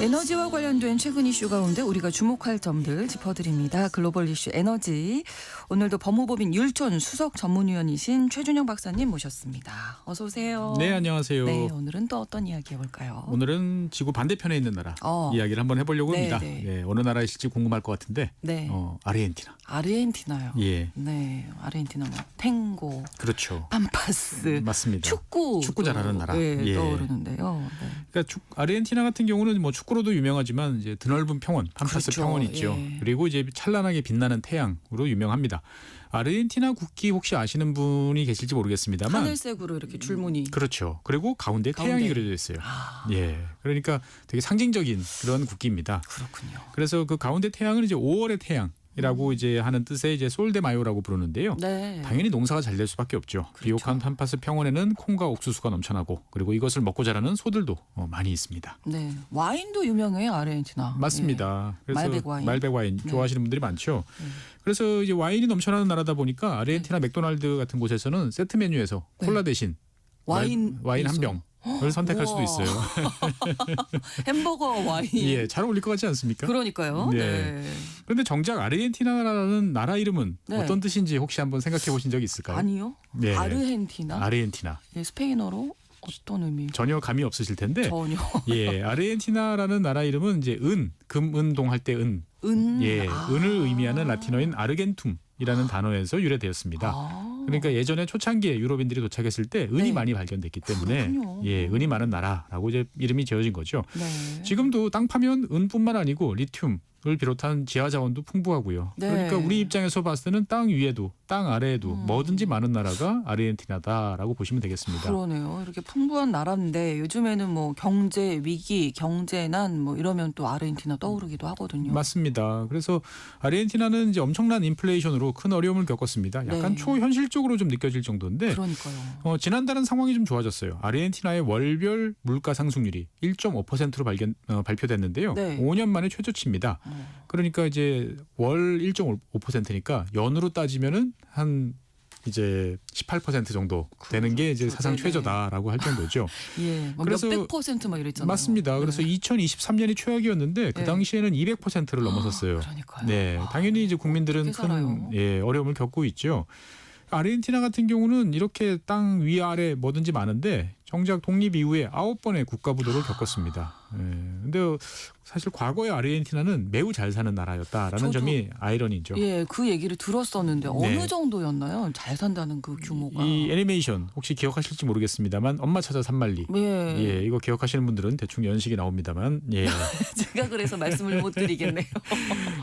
에너지와 관련된 최근 이슈 가운데 우리가 주목할 점들 짚어드립니다. 글로벌 이슈 에너지. 오늘도 법무법인 율촌 수석 전문위원이신 최준영 박사님 모셨습니다. 어서 오세요. 네, 안녕하세요. 네, 오늘은 또 어떤 이야기 해볼까요? 오늘은 지구 반대편에 있는 나라 이야기를 한번 해보려고 네, 합니다. 네. 예, 어느 나라이실지 궁금할 것 같은데 네. 아르헨티나. 아르헨티나요. 예, 네, 아르헨티나 뭐 탱고, 그렇죠. 팜파스, 맞습니다. 축구 잘하는 나라. 네, 예. 떠오르는데요. 네. 그러니까 아르헨티나 같은 경우는 뭐 축구로도 유명하지만 이제 드넓은 평원, 팜파스 그렇죠. 평원 있죠. 예. 그리고 이제 찬란하게 빛나는 태양으로 유명합니다. 아르헨티나 국기 혹시 아시는 분이 계실지 모르겠습니다만 하늘색으로 이렇게 줄무늬. 그렇죠. 그리고 가운데 태양이 가운데. 그려져 있어요. 아, 예, 그러니까 되게 상징적인 그런 국기입니다. 그렇군요. 그래서 그 가운데 태양은 이제 5월의 태양이라고 이제 하는 뜻의 이제 솔데마요라고 부르는데요. 네. 당연히 농사가 잘 될 수밖에 없죠. 그렇죠. 비옥한 팜파스 평원에는 콩과 옥수수가 넘쳐나고 그리고 이것을 먹고 자라는 소들도 많이 있습니다. 네. 와인도 유명해요, 아르헨티나. 맞습니다. 예. 그래서 말백 와인. 네. 좋아하시는 분들이 많죠. 그래서 이제 와인이 넘쳐나는 나라다 보니까 아르헨티나 맥도날드 같은 곳에서는 세트 메뉴에서 네. 콜라 대신 와인 한 병을 선택할 수도 우와. 있어요. 햄버거 와인. 예, 잘 어울릴 것 같지 않습니까? 그러니까요. 네. 네. 그런데 정작 아르헨티나라는 나라 이름은 네. 어떤 뜻인지 혹시 한번 생각해 보신 적이 있을까요? 아니요. 네. 아르헨티나. 아르헨티나. 예, 스페인어로 어떤 의미? 전혀 감이 없으실 텐데. 전혀. 예, 아르헨티나라는 나라 이름은 이제 금은동 할 때 은. 예, 은을 의미하는 라틴어인 아르겐툼이라는 단어에서 유래되었습니다. 그러니까 예전에 초창기에 유럽인들이 도착했을 때 은이 네. 많이 발견됐기 때문에 그렇군요. 예, 은이 많은 나라라고 이제 이름이 지어진 거죠. 네. 지금도 땅 파면 은뿐만 아니고 리튬, 비롯한 지하 자원도 풍부하고요. 네. 그러니까 우리 입장에서 봤을 때는 땅 위에도 땅 아래에도 뭐든지 많은 나라가 아르헨티나다라고 보시면 되겠습니다. 그러네요. 이렇게 풍부한 나라인데 요즘에는 뭐 경제 위기, 경제난 뭐 이러면 또 아르헨티나 떠오르기도 하거든요. 맞습니다. 그래서 아르헨티나는 이제 엄청난 인플레이션으로 큰 어려움을 겪었습니다. 약간 네. 초현실적으로 좀 느껴질 정도인데 그러니까요. 지난달은 상황이 좀 좋아졌어요. 아르헨티나의 월별 물가 상승률이 1.5%로 발표됐는데요. 네. 5년 만에 최저치입니다. 그러니까 이제 월 1.5%니까 연으로 따지면은 한 이제 18% 정도 되는 게 이제 사상 네네. 최저다라고 할 정도죠. 예, 뭐 그래서 몇백 퍼센트 막 이랬잖아요. 맞습니다. 그래서 네. 2023년이 최악이었는데 그 네. 당시에는 200%를 넘어섰어요. 그러니까요. 네, 당연히 이제 국민들은 어떻게 살아요? 큰 어려움을 겪고 있죠. 아르헨티나 같은 경우는 이렇게 땅 위아래 뭐든지 많은데 정작 독립 이후에 9번의 국가 부도를 겪었습니다. 근데 사실 과거의 아르헨티나는 매우 잘 사는 나라였다라는 저도- 점이 아이러니죠. 예, 그 얘기를 들었었는데 네. 어느 정도였나요? 잘 산다는 그 규모가. 이 애니메이션 혹시 기억하실지 모르겠습니다만 엄마 찾아 산말리. 예. 예, 이거 기억하시는 분들은 대충 연식이 나옵니다만, 예, 제가 그래서 말씀을 못 드리겠네요.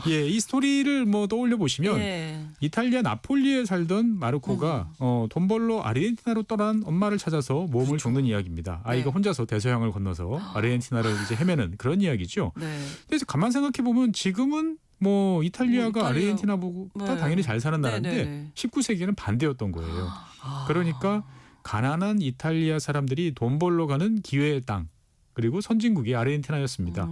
예, 이 스토리를 뭐 떠올려 보시면 예. 이탈리아 나폴리에 살던 마르코가 돈 벌러 아르헨티나로 떠난 엄마를 찾아서 모험을 겪는 이야기입니다. 아이가 네. 혼자서 대서양을 건너서 아르헨티나를 이제 헤매는 그런 이야기죠. 네. 근데 이제 가만 생각해 보면 지금은 뭐 이탈리아가 이탈리아- 아르헨티나보다 네. 당연히 잘 사는 나라인데 네네네. 19세기에는 반대였던 거예요. 아. 그러니까 가난한 이탈리아 사람들이 돈 벌러 가는 기회의 땅 그리고 선진국이 아르헨티나였습니다.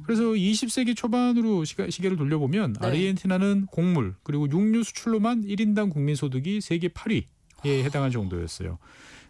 그래서 20세기 초반으로 시계를 돌려보면 네. 아르헨티나는 곡물 그리고 육류 수출로만 1인당 국민 소득이 세계 8위에 해당할 정도였어요.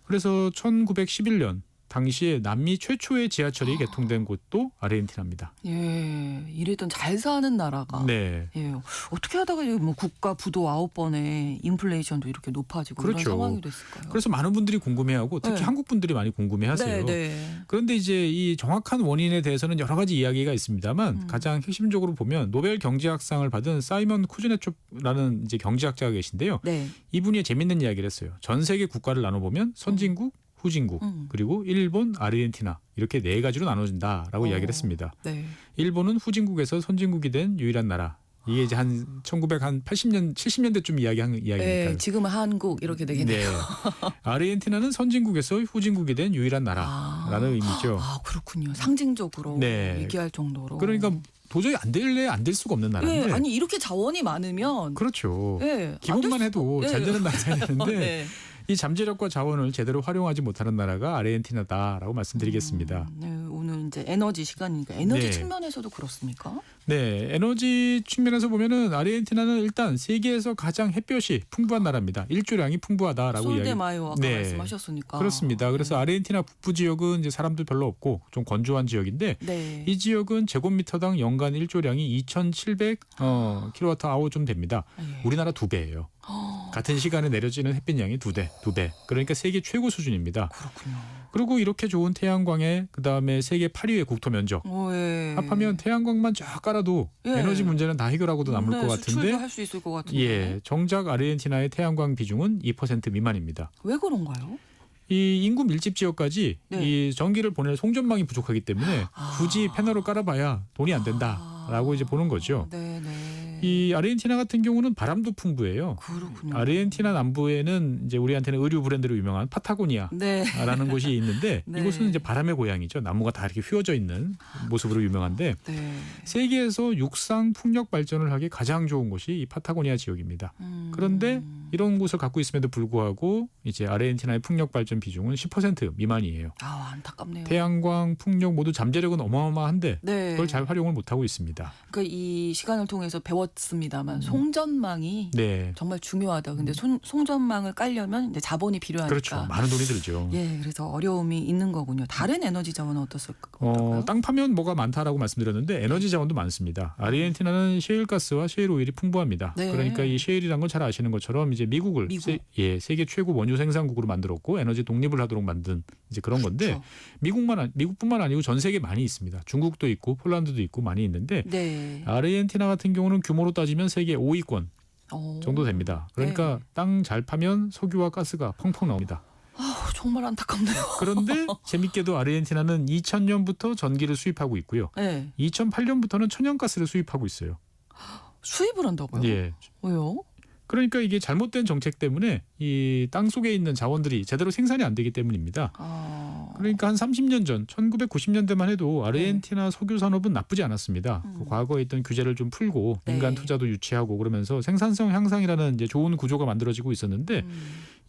그래서 1911년 당시에 남미 최초의 지하철이 개통된 곳도 아르헨티나입니다. 예, 이랬던 잘 사는 나라가. 네. 예, 어떻게 하다가 뭐 국가 부도 9번에 인플레이션도 이렇게 높아지고 그렇죠. 이런 상황이 됐을까요? 그래서 많은 분들이 궁금해하고 특히 네. 한국 분들이 많이 궁금해하세요. 네, 네. 그런데 이제 이 정확한 원인에 대해서는 여러 가지 이야기가 있습니다만 가장 핵심적으로 보면 노벨 경제학상을 받은 사이먼 쿠즈네초프라는 이제 경제학자가 계신데요. 네. 이분이 재밌는 이야기를 했어요. 전 세계 국가를 나눠보면 선진국, 후진국, 그리고 일본, 아르헨티나 이렇게 네 가지로 나눠진다라고 이야기를 했습니다. 네. 일본은 후진국에서 선진국이 된 유일한 나라. 이게 이제 한 1980년, 70년대쯤 이야기한 이야기니까요. 네, 지금은 한국 이렇게 되겠네요. 네. 아르헨티나는 선진국에서 후진국이 된 유일한 나라라는 의미죠. 아, 그렇군요. 상징적으로 네. 얘기할 정도로. 그러니까 도저히 안 될래 안 될 수가 없는 나라인데. 예, 아니 이렇게 자원이 많으면 그렇죠. 예, 기본만 안 될 해도 수- 잘 예. 되는 나라야 되는데 네. 이 잠재력과 자원을 제대로 활용하지 못하는 나라가 아르헨티나다라고 말씀드리겠습니다. 네, 오늘 이제 에너지 시간이니까 에너지 네. 측면에서도 그렇습니까? 네, 에너지 측면에서 보면은 아르헨티나는 일단 세계에서 가장 햇볕이 풍부한 나라입니다. 일조량이 풍부하다라고 이야기. 솔데마요 아까 네. 말씀하셨으니까. 그렇습니다. 그래서 아르헨티나 북부 지역은 이제 사람도 별로 없고 좀 건조한 지역인데 네. 이 지역은 제곱미터당 연간 일조량이 2,700 킬로와트 좀 됩니다. 예. 우리나라 2배예요. 같은 시간에 내려지는 햇빛 양이 2배. 그러니까 세계 최고 수준입니다. 그렇군요. 그리고 이렇게 좋은 태양광에 그다음에 세계 8위의 국토 면적. 예. 합하면 태양광만 쫙 깔아도 예. 에너지 문제는 다 해결하고도 남을 네, 것 수출도 같은데 할 수 있을 것 같은데. 예, 정작 아르헨티나의 태양광 비중은 2% 미만입니다. 왜 그런가요? 이 인구 밀집 지역까지 네. 이 전기를 보낼 송전망이 부족하기 때문에 굳이 패널을 깔아봐야 돈이 안 된다라고 이제 보는 거죠. 네, 네. 이 아르헨티나 같은 경우는 바람도 풍부해요. 그렇군요. 아르헨티나 남부에는 이제 우리한테는 의류 브랜드로 유명한 파타고니아라는 네. 곳이 있는데 네. 이곳은 이제 바람의 고향이죠. 나무가 다 이렇게 휘어져 있는 모습으로 유명한데 네. 세계에서 육상 풍력 발전을 하기 가장 좋은 곳이 이 파타고니아 지역입니다. 그런데 이런 곳을 갖고 있음에도 불구하고 이제 아르헨티나의 풍력 발전 비중은 10% 미만이에요. 아, 안타깝네요. 태양광, 풍력 모두 잠재력은 어마어마한데 네. 그걸 잘 활용을 못하고 있습니다. 그러니까 이 시간을 통해서 배웠습니다만 송전망이 네, 정말 중요하다. 근데 송전망을 깔려면 이제 자본이 필요하니까. 그렇죠. 많은 돈이 들죠. 예, 그래서 어려움이 있는 거군요. 다른 에너지 자원은 어떻을까요? 땅 파면 뭐가 많다라고 말씀드렸는데 에너지 자원도 많습니다. 아르헨티나는 셰일가스와 셰일 오일이 풍부합니다. 네. 그러니까 이 셰일이란 건 잘 아시는 것처럼 이제 미국을 미국. 세계 최고 원유 생산국으로 만들었고 에너지 독립을 하도록 만든 이제 그런 건데 그렇죠. 미국뿐만 아니고 전 세계 많이 있습니다. 중국도 있고 폴란드도 있고 많이 있는데 네. 아르헨티나 같은 경우는 규모로 따지면 세계 5위권 정도 됩니다. 그러니까 네. 땅 잘 파면 석유와 가스가 펑펑 나옵니다. 아, 정말 안타깝네요. 그런데 재밌게도 아르헨티나는 2000년부터 전기를 수입하고 있고요. 네. 2008년부터는 천연가스를 수입하고 있어요. 수입을 한다고요? 예. 왜요? 그러니까 이게 잘못된 정책 때문에 이 땅 속에 있는 자원들이 제대로 생산이 안 되기 때문입니다. 그러니까 한 30년 전 1990년대만 해도 아르헨티나 석유 산업은 나쁘지 않았습니다. 그 과거에 있던 규제를 좀 풀고 민간 네. 투자도 유치하고 그러면서 생산성 향상이라는 이제 좋은 구조가 만들어지고 있었는데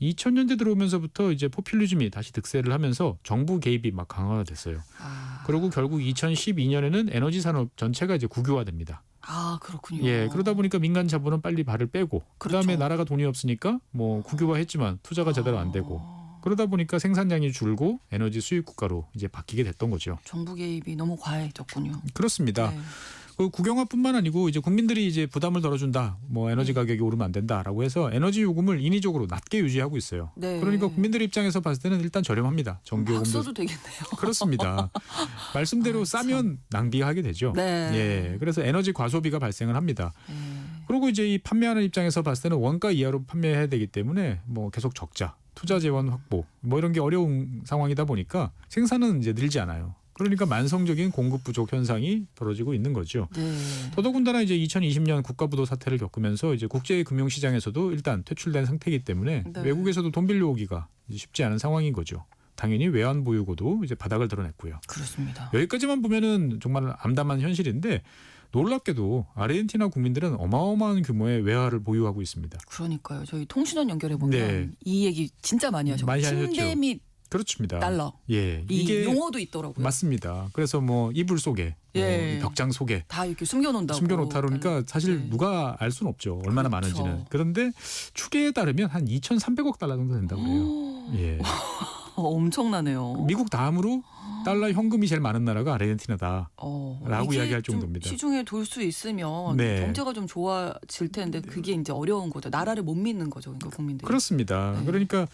2000년대 들어오면서부터 이제 포퓰리즘이 다시 득세를 하면서 정부 개입이 막 강화가 됐어요. 그리고 결국 2012년에는 에너지 산업 전체가 이제 국유화됩니다. 아, 그렇군요. 예, 그러다 보니까 민간 자본은 빨리 발을 빼고 그다음에 그렇죠. 나라가 돈이 없으니까 뭐 국유화했지만 투자가 제대로 안 되고 그러다 보니까 생산량이 줄고 에너지 수입 국가로 이제 바뀌게 됐던 거죠. 정부 개입이 너무 과해졌군요. 그렇습니다. 네. 그 국영화뿐만 아니고 이제 국민들이 이제 부담을 덜어준다, 뭐 에너지 가격이 오르면 안 된다라고 해서 에너지 요금을 인위적으로 낮게 유지하고 있어요. 네. 그러니까 국민들 입장에서 봤을 때는 일단 저렴합니다. 막 전기요금도 써도 되겠네요. 그렇습니다. 말씀대로 싸면 낭비하게 되죠. 네. 예, 그래서 에너지 과소비가 발생을 합니다. 그리고 이제 이 판매하는 입장에서 봤을 때는 원가 이하로 판매해야 되기 때문에 뭐 계속 적자, 투자 재원 확보 뭐 이런 게 어려운 상황이다 보니까 생산은 이제 늘지 않아요. 그러니까 만성적인 공급 부족 현상이 벌어지고 있는 거죠. 네. 더더군다나 이제 2020년 국가부도 사태를 겪으면서 이제 국제 금융 시장에서도 일단 퇴출된 상태이기 때문에 네. 외국에서도 돈 빌려오기가 쉽지 않은 상황인 거죠. 당연히 외환 보유고도 이제 바닥을 드러냈고요. 그렇습니다. 여기까지만 보면은 정말 암담한 현실인데 놀랍게도 아르헨티나 국민들은 어마어마한 규모의 외화를 보유하고 있습니다. 그러니까요. 저희 통신원 연결해 보면 네. 이 얘기 진짜 많이 하셨고 많이 하셨죠. 침대 및 그렇습니다. 달러 예, 이 이게 용어도 있더라고요. 맞습니다. 그래서 뭐 이불 속에, 예. 뭐 벽장 속에 다 이렇게 숨겨놓는다고. 숨겨놓다 그러니까 사실 네. 누가 알 수는 없죠. 얼마나 그렇죠. 많은지는. 그런데 추계에 따르면 한 2,300억 달러 정도 된다고 해요. 예. 엄청나네요. 미국 다음으로 달러 현금이 제일 많은 나라가 아르헨티나다라고 이게 이야기할 좀 정도입니다. 시중에 돌 수 있으면 네. 경제가 좀 좋아질 텐데 그게 이제 어려운 거죠. 나라를 못 믿는 거죠. 그러니까 국민들이. 그렇습니다. 네. 그러니까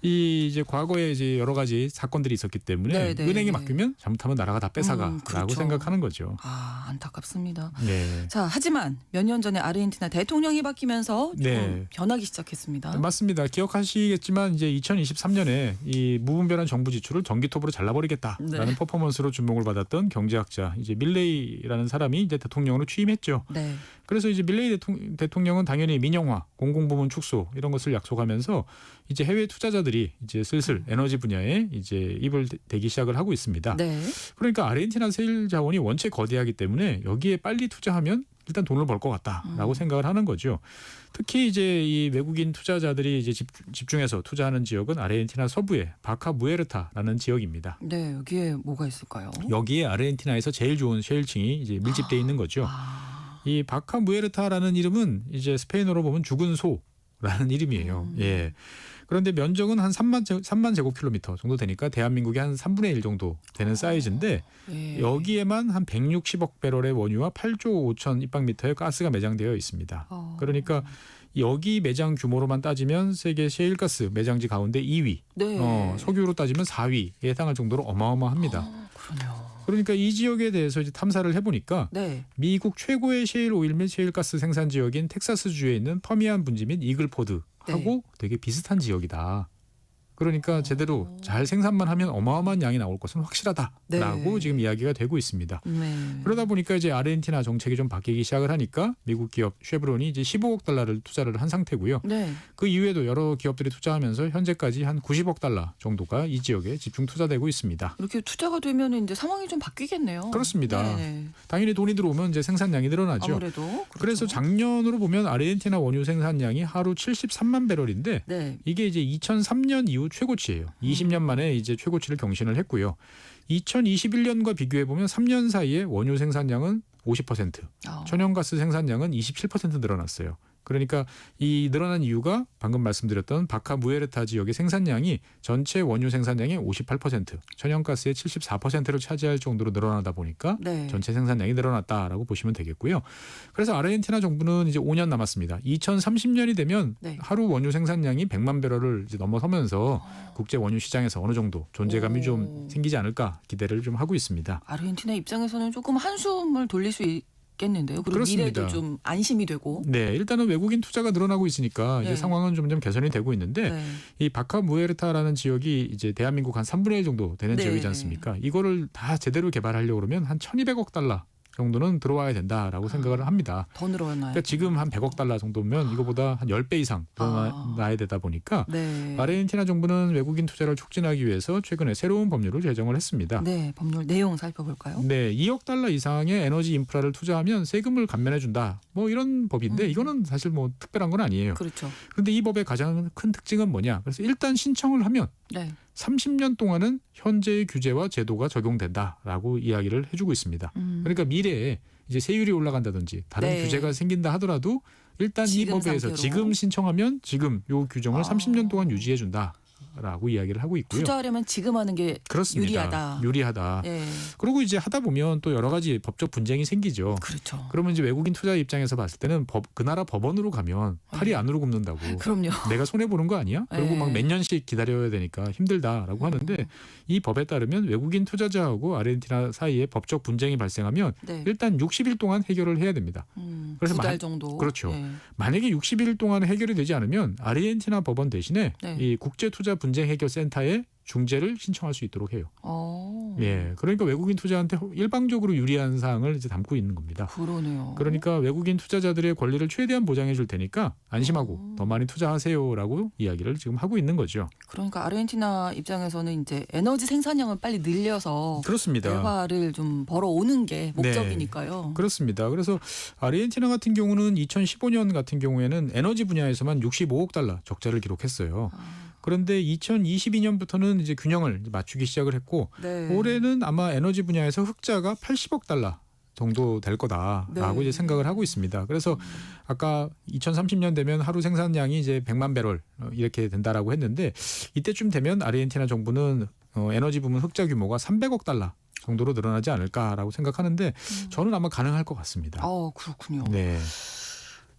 이 이제 과거에 이제 여러 가지 사건들이 있었기 때문에 네, 네, 은행에 네. 맡기면 잘못하면 나라가 다 뺏어가라고 그렇죠. 생각하는 거죠. 아, 안타깝습니다. 네. 자, 하지만 몇 년 전에 아르헨티나 대통령이 바뀌면서 좀 네. 변하기 시작했습니다. 맞습니다. 기억하시겠지만 이제 2023년에 이 무분별한 정부 지출을 전기톱으로 잘라버리겠다라는 네. 퍼포먼스로 주목을 받았던 경제학자 이제 밀레이라는 사람이 이제 대통령으로 취임했죠. 네. 그래서 이제 밀레이 대통령은 당연히 민영화, 공공부문 축소 이런 것을 약속하면서 이제 해외 투자자들이 이제 슬슬 에너지 분야에 이제 입을 대기 시작을 하고 있습니다. 네. 그러니까 아르헨티나 세일 자원이 원체 거대하기 때문에 여기에 빨리 투자하면 일단 돈을 벌 것 같다라고 생각을 하는 거죠. 특히 이제 이 외국인 투자자들이 이제 집중해서 투자하는 지역은 아르헨티나 서부의 바카 무에르타라는 지역입니다. 네, 여기에 뭐가 있을까요? 여기에 아르헨티나에서 제일 좋은 셰일층이 이제 밀집돼 있는 거죠. 이 바카 무에르타라는 이름은 이제 스페인어로 보면 죽은 소라는 이름이에요. 예. 그런데 면적은 한 3만 제곱킬로미터 정도 되니까 대한민국의 한 3분의 1 정도 되는 사이즈인데 네. 여기에만 한 160억 배럴의 원유와 8조 5천 입방미터의 가스가 매장되어 있습니다. 그러니까 여기 매장 규모로만 따지면 세계 셰일가스 매장지 가운데 2위, 네. 석유로 따지면 4위에 해당할 정도로 어마어마합니다. 그러네요. 그러니까 이 지역에 대해서 이제 탐사를 해보니까 네. 미국 최고의 셰일 오일 및 셰일가스 생산 지역인 텍사스주에 있는 퍼미안 분지 및 이글포드하고 네. 되게 비슷한 지역이다. 그러니까 제대로 잘 생산만 하면 어마어마한 양이 나올 것은 확실하다라고 네. 지금 이야기가 되고 있습니다. 네. 그러다 보니까 이제 아르헨티나 정책이 좀 바뀌기 시작을 하니까 미국 기업 쉐브론이 이제 15억 달러를 투자를 한 상태고요. 네. 그 이후에도 여러 기업들이 투자하면서 현재까지 한 90억 달러 정도가 이 지역에 집중 투자되고 있습니다. 이렇게 투자가 되면 이제 상황이 좀 바뀌겠네요. 그렇습니다. 네. 당연히 돈이 들어오면 이제 생산량이 늘어나죠. 아무래도 그렇죠. 그래서 작년으로 보면 아르헨티나 원유 생산량이 하루 73만 배럴인데 네. 이게 이제 2003년 이후 최고치예요. 20년 만에 이제 최고치를 경신을 했고요. 2021년과 비교해 보면 3년 사이에 원유 생산량은 50%, 천연가스 생산량은 27% 늘어났어요. 그러니까 이 늘어난 이유가 방금 말씀드렸던 바카 무에르타 지역의 생산량이 전체 원유 생산량의 58%, 천연가스의 74%를 차지할 정도로 늘어나다 보니까 네. 전체 생산량이 늘어났다라고 보시면 되겠고요. 그래서 아르헨티나 정부는 이제 5년 남았습니다. 2030년이 되면 네. 하루 원유 생산량이 100만 배럴을 이제 넘어서면서 국제 원유 시장에서 어느 정도 존재감이 좀 생기지 않을까 기대를 좀 하고 있습니다. 아르헨티나 입장에서는 조금 한숨을 돌릴 수 있겠는데요. 그리고 그렇습니다. 미래도 좀 안심이 되고. 네, 일단은 외국인 투자가 늘어나고 있으니까 이제 네. 상황은 점점 개선이 되고 있는데 네. 이 바카 무에르타라는 지역이 이제 대한민국 한 3분의 1 정도 되는 네. 지역이지 않습니까? 이거를 다 제대로 개발하려고 그러면 한 1,200억 달러 정도는 들어와야 된다라고 생각을 합니다. 더 늘어나요. 그러니까 지금 한 100억 달러 정도면 이거보다 한 10배 이상 들어나야 되다 보니까 네. 아르헨티나 정부는 외국인 투자를 촉진하기 위해서 최근에 새로운 법률을 제정을 했습니다. 네, 법률 내용 살펴볼까요? 네, 2억 달러 이상의 에너지 인프라를 투자하면 세금을 감면해 준다. 뭐 이런 법인데 이거는 사실 뭐 특별한 건 아니에요. 그렇죠. 그런데 이 법의 가장 큰 특징은 뭐냐? 그래서 일단 신청을 하면 네. 30년 동안은 현재의 규제와 제도가 적용된다라고 이야기를 해주고 있습니다. 그러니까 미래에 이제 세율이 올라간다든지 다른 네. 규제가 생긴다 하더라도 일단 이 지금 법에서 상태로. 지금 신청하면 지금 요 규정을 30년 동안 유지해 준다라고 이야기를 하고 있고요. 투자하려면 지금 하는 게 그렇습니다. 유리하다. 예. 그리고 이제 하다 보면 또 여러 가지 법적 분쟁이 생기죠. 그렇죠. 그러면 이제 외국인 투자 입장에서 봤을 때는 그 나라 법원으로 가면 팔이 안으로 굽는다고. 그럼요. 내가 손해 보는 거 아니야? 그리고 네. 막 몇 년씩 기다려야 되니까 힘들다라고 하는데 이 법에 따르면 외국인 투자자하고 아르헨티나 사이에 법적 분쟁이 발생하면 네. 일단 60일 동안 해결을 해야 됩니다. 그래서 2달 정도. 그렇죠. 예. 만약에 60일 동안 해결이 되지 않으면 아르헨티나 법원 대신에 네. 이 국제투자 분쟁 해결 센터에 중재를 신청할 수 있도록 해요. 예, 그러니까 외국인 투자한테 일방적으로 유리한 사항을 이제 담고 있는 겁니다. 그러네요. 그러니까 외국인 투자자들의 권리를 최대한 보장해 줄 테니까 안심하고 더 많이 투자하세요라고 이야기를 지금 하고 있는 거죠. 그러니까 아르헨티나 입장에서는 이제 에너지 생산량을 빨리 늘려서 그렇습니다. 외화를 좀 벌어오는 게 네. 목적이니까요. 그렇습니다. 그래서 아르헨티나 같은 경우는 2015년 같은 경우에는 에너지 분야에서만 65억 달러 적자를 기록했어요. 그런데 2022년부터는 이제 균형을 맞추기 시작을 했고 네. 올해는 아마 에너지 분야에서 흑자가 80억 달러 정도 될 거다라고 네. 이제 생각을 하고 있습니다. 그래서 아까 2030년 되면 하루 생산량이 이제 100만 배럴 이렇게 된다라고 했는데 이때쯤 되면 아르헨티나 정부는 에너지 부문 흑자 규모가 300억 달러 정도로 늘어나지 않을까라고 생각하는데 저는 아마 가능할 것 같습니다. 그렇군요. 네.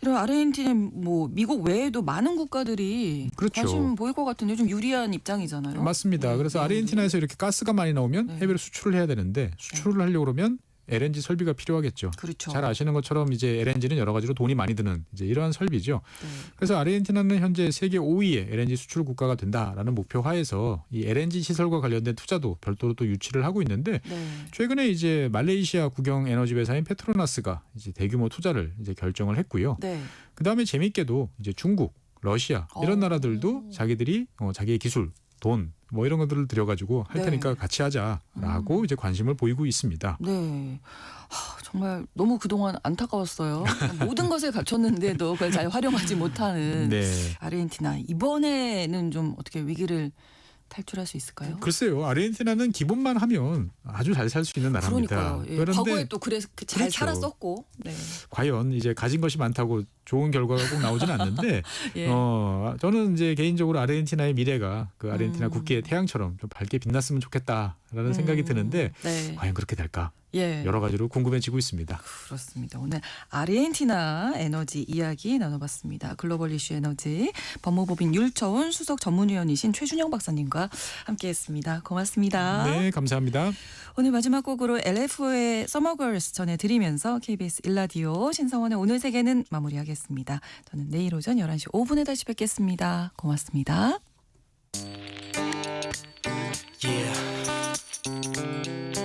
이런 아르헨티나 뭐 미국 외에도 많은 국가들이 그렇죠. 관심 보일 것 같은데 좀 유리한 입장이잖아요. 맞습니다. 네. 그래서 아르헨티나에서 이렇게 가스가 많이 나오면 네. 해외로 수출을 해야 되는데 수출을 하려고 그러면 LNG 설비가 필요하겠죠. 그렇죠. 잘 아시는 것처럼 이제 LNG는 여러 가지로 돈이 많이 드는 이제 이러한 설비죠. 네. 그래서 아르헨티나는 현재 세계 5위의 LNG 수출 국가가 된다라는 목표 하에서 이 LNG 시설과 관련된 투자도 별도로 또 유치를 하고 있는데 네. 최근에 이제 말레이시아 국영 에너지 회사인 페트로나스가 이제 대규모 투자를 이제 결정을 했고요. 네. 그 다음에 재미있게도 이제 중국, 러시아 이런 나라들도 자기들이 자기의 기술, 돈 뭐 이런 것들을 들여가지고 할 네. 테니까 같이 하자라고 이제 관심을 보이고 있습니다. 네. 정말 너무 그동안 안타까웠어요. 모든 것을 갖췄는데도 그걸 잘 활용하지 못하는 네. 아르헨티나. 이번에는 좀 어떻게 위기를 탈출할 수 있을까요? 글쎄요. 아르헨티나는 기본만 하면 아주 잘 살 수 있는 나라입니다. 그러니까요. 예. 그런데 과거에 또 그래서 잘 그렇죠. 살았었고. 네. 과연 이제 가진 것이 많다고 좋은 결과가 꼭 나오지는 않는데 예. 저는 이제 개인적으로 아르헨티나의 미래가 그 아르헨티나 국기의 태양처럼 좀 밝게 빛났으면 좋겠다라는 생각이 드는데 네. 과연 그렇게 될까? 예. 여러 가지로 궁금해지고 있습니다. 그렇습니다. 오늘 아르헨티나 에너지 이야기 나눠봤습니다. 글로벌 이슈 에너지 법무법인 율처운 수석 전문위원이신 최준영 박사님과 함께했습니다. 고맙습니다. 네, 감사합니다. 오늘 마지막 곡으로 LF의 Summer Girls 전해드리면서 KBS 1라디오 신성원의 오늘 세계는 마무리하겠습니다. 저는 내일 오전 11시 5분에 다시 뵙겠습니다. 고맙습니다.